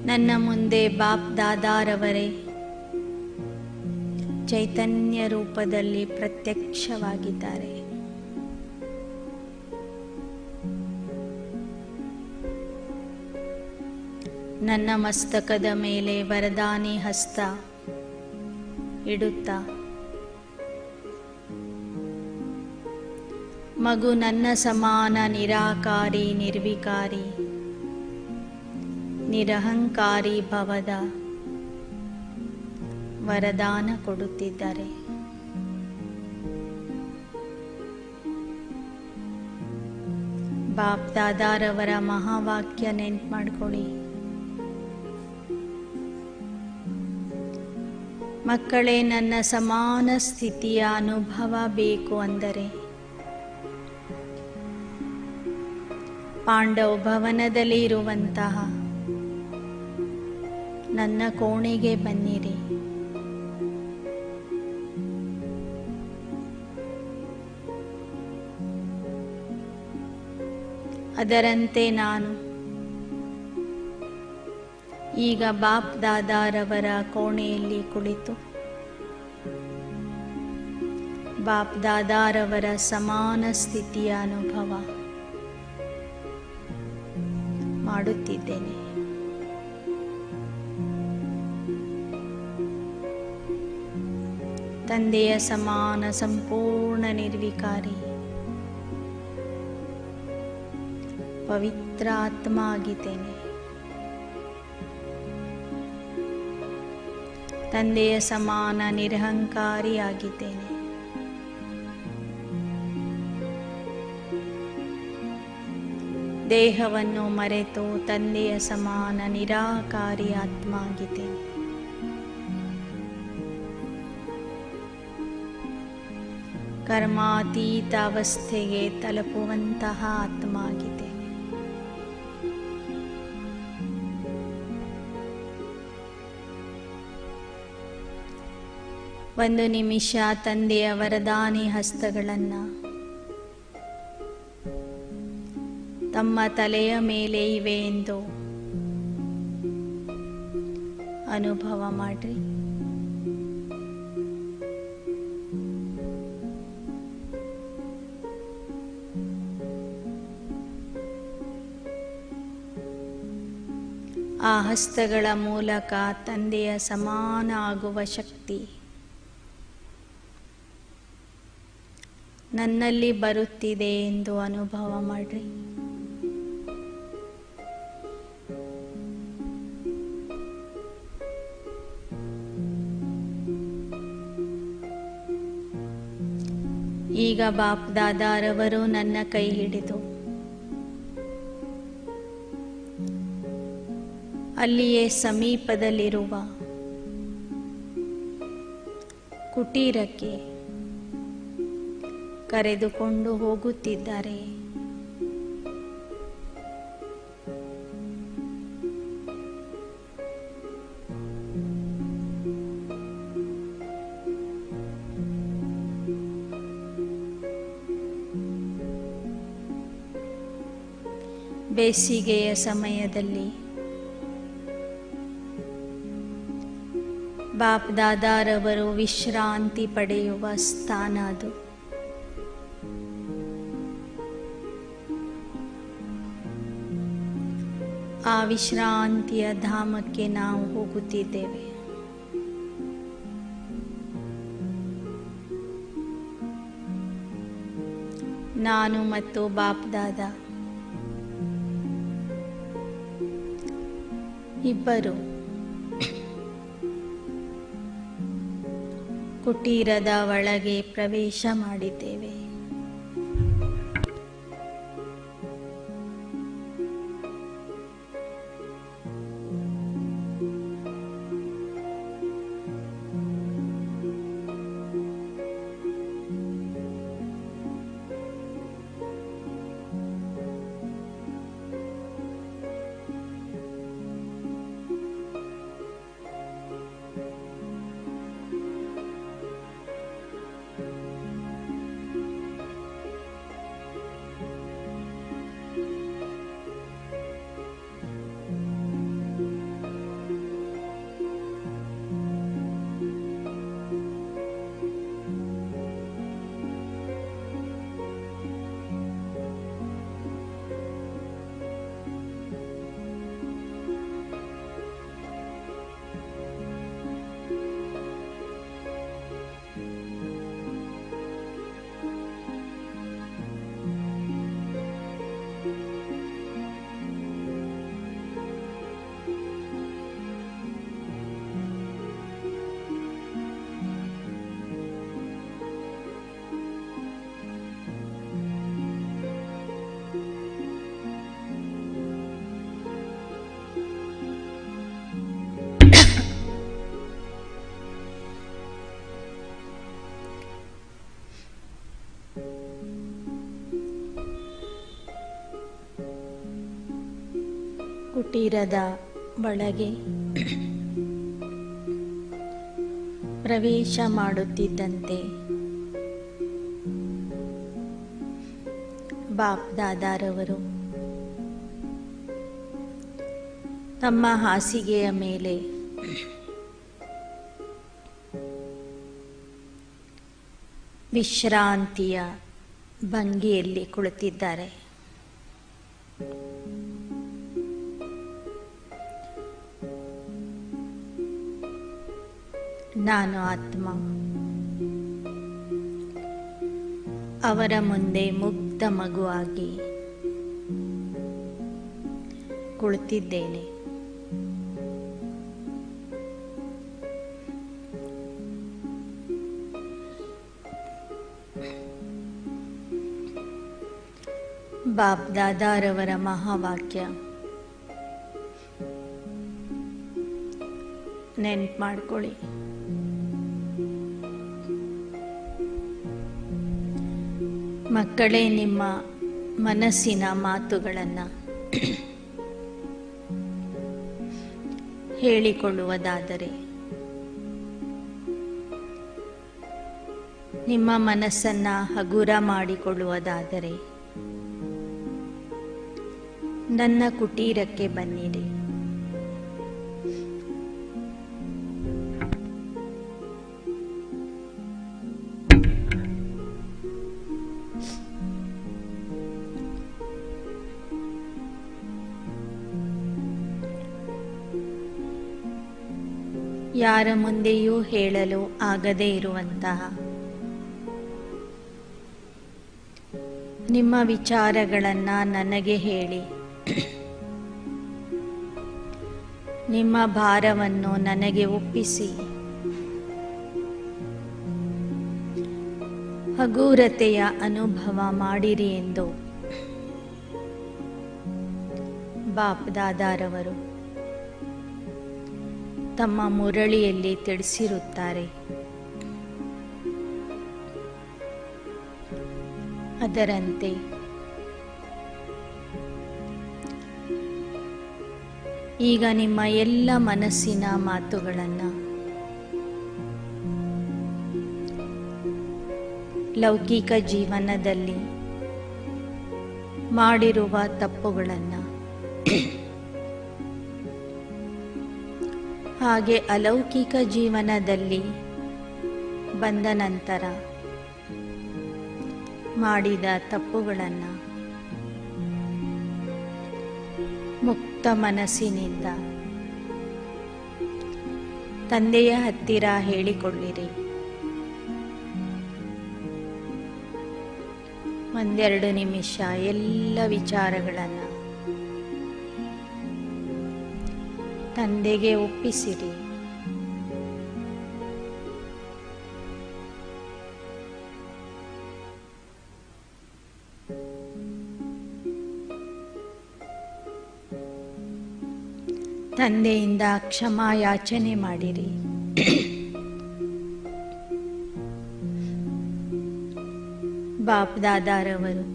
ನನ್ನ ಮುಂದೆ ಬಾಪ್ ದಾದಾರವರೇ ಚೈತನ್ಯ ರೂಪದಲ್ಲಿ ಪ್ರತ್ಯಕ್ಷವಾಗಿದ್ದಾರೆ. ನನ್ನ ಮಸ್ತಕದ ಮೇಲೆ ವರದಾನಿ ಹಸ್ತ ಇಡುತ್ತಾ, ಮಗು ನನ್ನ ಸಮಾನ ನಿರಾಕಾರಿ ನಿರ್ವಿಕಾರಿ ನಿರಹಂಕಾರಿ ಭವದ ವರದಾನ ಕೊಡುತ್ತಿದ್ದಾರೆ. ಬಾಪ್ ದಾದಾರವರ ಮಹಾವಾಕ್ಯ ನೆನ್ಪು ಮಾಡ್ಕೊಳ್ಳಿ. ಮಕ್ಕಳೇ, ನನ್ನ ಸಮಾನ ಸ್ಥಿತಿಯ ಅನುಭವ ಬೇಕು ಅಂದರೆ ಪಾಂಡವ ಭವನದಲ್ಲಿ ಇರುವಂತಹ ನನ್ನ ಕೋಣೆಗೆ ಬನ್ನಿರಿ. ಅದರಂತೆ ನಾನು ಈಗ ಬಾಪ್ ದಾದಾರವರ ಕೋಣೆಯಲ್ಲಿ ಕುಳಿತು ಬಾಪ್ ದಾದಾರವರ ಸಮಾನ ಸ್ಥಿತಿಯ ಅನುಭವ ಮಾಡುತ್ತಿದ್ದೇನೆ. ತಂದೆಯ ಸಮಾನ ಸಂಪೂರ್ಣ ನಿರ್ವಿಕಾರಿ ಪವಿತ್ರ ಆತ್ಮ ಆಗಿದ್ದೇನೆ. ತಂದೆಯ ಸಮಾನ ನಿರಹಂಕಾರಿ ಆಗಿದ್ದೇನೆ. ದೇಹವನ್ನು ಮರೆತು ತಂದೆಯ ಸಮಾನ ನಿರಾಕಾರಿ ಆತ್ಮ ಆಗಿದ್ದೇನೆ. ಕರ್ಮಾತೀತ ಅವಸ್ಥೆಗೆ ತಲುಪುವಂತಹ ಆತ್ಮ ಆಗಿದ್ದೇನೆ. ಒಂದು ನಿಮಿಷ ತಂದೆಯ ವರದಾನಿ ಹಸ್ತಗಳನ್ನು ತಮ್ಮ ತಲೆಯ ಮೇಲೆ ಇವೆ ಎಂದು ಅನುಭವ ಮಾಡ್ರಿ. ಆ ಹಸ್ತಗಳ ಮೂಲಕ ತಂದೆಯ ಸಮಾನ ಆಗುವ ಶಕ್ತಿ ನನ್ನಲ್ಲಿ ಬರುತ್ತಿದೆ ಎಂದು ಅನುಭವ ಮಾಡ್ರಿ. ಈಗ ಬಾಪ್ ದಾದಾರವರು ನನ್ನ ಕೈ ಹಿಡಿದು ಅಲ್ಲಿಯೇ ಸಮೀಪದಲ್ಲಿರುವ ಕುಟೀರಕ್ಕೆ ಕರೆದುಕೊಂಡು ಹೋಗುತ್ತಿದ್ದಾರೆ. ಬೇಸಿಗೆಯ ಸಮಯದಲ್ಲಿ ಬಾಪ್ ದಾದಾರವರು ವಿಶ್ರಾಂತಿ ಪಡೆಯುವ ಸ್ಥಾನ ಅದು. ಆ ವಿಶ್ರಾಂತಿಯ ಧಾಮಕ್ಕೆ ನಾವು ಹೋಗುತ್ತಿದ್ದೇವೆ. ನಾನು ಮತ್ತು ಬಾಪ್ ದಾದಾ ಇಬ್ಬರು ಕುಟೀರದ ಒಳಗೆ ಪ್ರವೇಶ ಮಾಡಿದ್ದೇವೆ. ಕುಟೀರದ ಒಳಗೆ ಪ್ರವೇಶ ಮಾಡುತ್ತಿದ್ದಂತೆ ಬಾಪ್ ದಾದಾರವರು ತಮ್ಮ ಹಾಸಿಗೆಯ ಮೇಲೆ ವಿಶ್ರಾಂತಿಯ ಭಂಗಿಯಲ್ಲಿ ಕುಳಿತಿದ್ದಾರೆ. ನಾನು ಆತ್ಮ ಅವರ ಮುಂದೆ ಮುಗ್ಧ ಮಗುವಾಗಿ ಕುಳಿತಿದ್ದೇನೆ. ಬಾಪ್ ದಾದಾರವರ ಮಹಾವಾಕ್ಯ ನೆನ್ಪು ಮಾಡ್ಕೊಳ್ಳಿ. ಮಕ್ಕಳೇ, ನಿಮ್ಮ ಮನಸ್ಸಿನ ಮಾತುಗಳನ್ನು ಹೇಳಿಕೊಳ್ಳುವುದಾದರೆ, ನಿಮ್ಮ ಮನಸ್ಸನ್ನು ಹಗುರ ಮಾಡಿಕೊಳ್ಳುವುದಾದರೆ ನನ್ನ ಕುಟೀರಕ್ಕೆ ಬನ್ನಿರಿ. ಯಾರ ಮುಂದೆಯೂ ಹೇಳಲು ಆಗದೇ ಇರುವಂತಹ ನಿಮ್ಮ ವಿಚಾರಗಳನ್ನು ನನಗೆ ಹೇಳಿ ನಿಮ್ಮ ಭಾರವನ್ನು ನನಗೆ ಒಪ್ಪಿಸಿ ಹಗುರತೆಯ ಅನುಭವ ಮಾಡಿರಿ ಎಂದು ಬಾಪ್ ದಾದಾರವರು ತಮ್ಮ ಮುರಳಿಯಲ್ಲಿ ತಿಳಿಸಿರುತ್ತಾರೆ. ಅದರಂತೆ ಈಗ ನಿಮ್ಮ ಎಲ್ಲ ಮನಸ್ಸಿನ ಮಾತುಗಳನ್ನು ಲೌಕಿಕ ಜೀವನದಲ್ಲಿ ಮಾಡಿರುವ ತಪ್ಪುಗಳನ್ನು ಹಾಗೆ ಅಲೌಕಿಕ ಜೀವನದಲ್ಲಿ ಬಂದ ನಂತರ ಮಾಡಿದ ತಪ್ಪುಗಳನ್ನು ಮುಕ್ತ ಮನಸ್ಸಿನಿಂದ ತಂದೆಯ ಹತ್ತಿರ ಹೇಳಿಕೊಳ್ಳಿರಿ. ಒಂದೆರಡು ನಿಮಿಷ ಎಲ್ಲ ವಿಚಾರಗಳನ್ನು ತಂದೆಗೆ ಒಪ್ಪಿಸಿರಿ. ತಂದೆಯಿಂದ ಕ್ಷಮಾ ಯಾಚನೆ ಮಾಡಿರಿ. ಬಾಪ್ ದಾದಾರವರು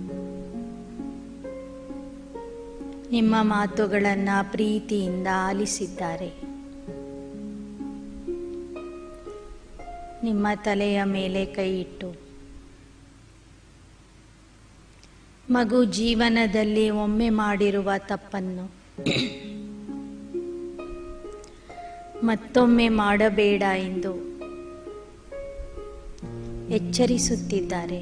ನಿಮ್ಮ ಮಾತುಗಳನ್ನು ಪ್ರೀತಿಯಿಂದ ಆಲಿಸಿದ್ದಾರೆ. ನಿಮ್ಮ ತಲೆಯ ಮೇಲೆ ಕೈ ಇಟ್ಟು, ಮಗು ಜೀವನದಲ್ಲಿ ಒಮ್ಮೆ ಮಾಡಿರುವ ತಪ್ಪನ್ನು ಮತ್ತೊಮ್ಮೆ ಮಾಡಬೇಡ ಎಂದು ಎಚ್ಚರಿಸುತ್ತಿದ್ದಾರೆ.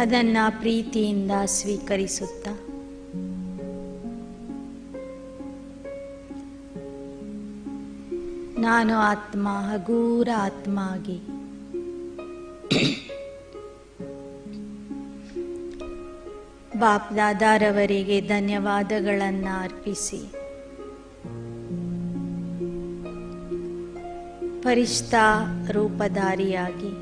ಅದನ್ನು ಪ್ರೀತಿಯಿಂದ ಸ್ವೀಕರಿಸುತ್ತಾ ನಾನು ಆತ್ಮ ಹಗೂರ ಆತ್ಮ ಆಗಿ ಬಾಪ್ ದಾದಾರವರಿಗೆ ಧನ್ಯವಾದಗಳನ್ನು ಅರ್ಪಿಸಿ ಫರಿಷ್ಠಾ ರೂಪಧಾರಿಯಾಗಿ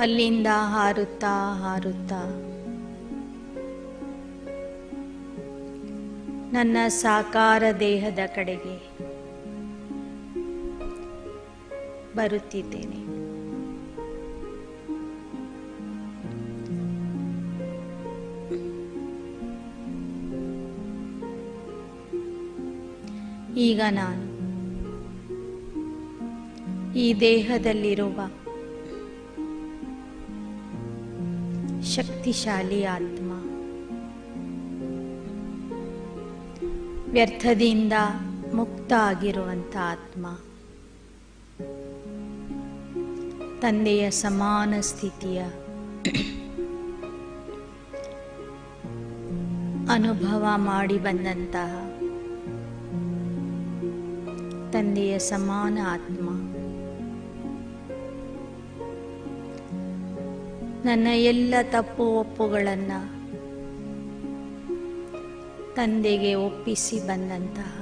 ಅಲ್ಲಿಂದ ಹಾರುತ್ತಾ ಹಾರುತ್ತಾ ನನ್ನ ಸಾಕಾರ ದೇಹದ ಕಡೆಗೆ ಬರುತ್ತಿದ್ದೇನೆ. ಈಗ ನಾನು ಈ ದೇಹದಲ್ಲಿರುವ ಶಕ್ತಿಶಾಲಿ ಆತ್ಮ, ವ್ಯರ್ಥದಿಂದ ಮುಕ್ತ ಆಗಿರುವಂಥ ಆತ್ಮ, ತಂದೆಯ ಸಮಾನ ಸ್ಥಿತಿಯ ಅನುಭವ ಮಾಡಿ ಬಂದಂತಹ ತಂದೆಯ ಸಮಾನ ಆತ್ಮ, ನನ್ನ ಎಲ್ಲ ತಪ್ಪು ಒಪ್ಪುಗಳನ್ನು ತಂದೆಗೆ ಒಪ್ಪಿಸಿ ಬಂದಂತಹ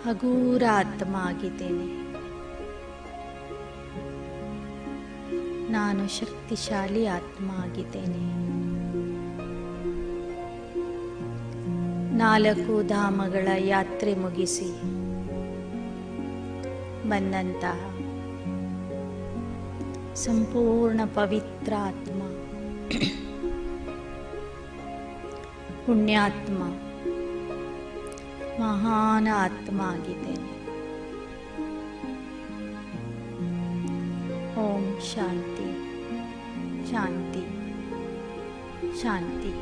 ಹಗೂರ ಆತ್ಮ ಆಗಿದ್ದೇನೆ. ನಾನು ಶಕ್ತಿಶಾಲಿ ಆತ್ಮ ಆಗಿದ್ದೇನೆ. 4 ಧಾಮಗಳ ಯಾತ್ರೆ ಮುಗಿಸಿ ಬಂದಂತಹ ಸಂಪೂರ್ಣ ಪವಿತ್ರ ಆತ್ಮ, ಪುಣ್ಯಾತ್ಮ, ಮಹಾನ್ ಆತ್ಮ ಆಗಿದ್ದೇನೆ. ಓಂ ಶಾಂತಿ ಶಾಂತಿ ಶಾಂತಿ.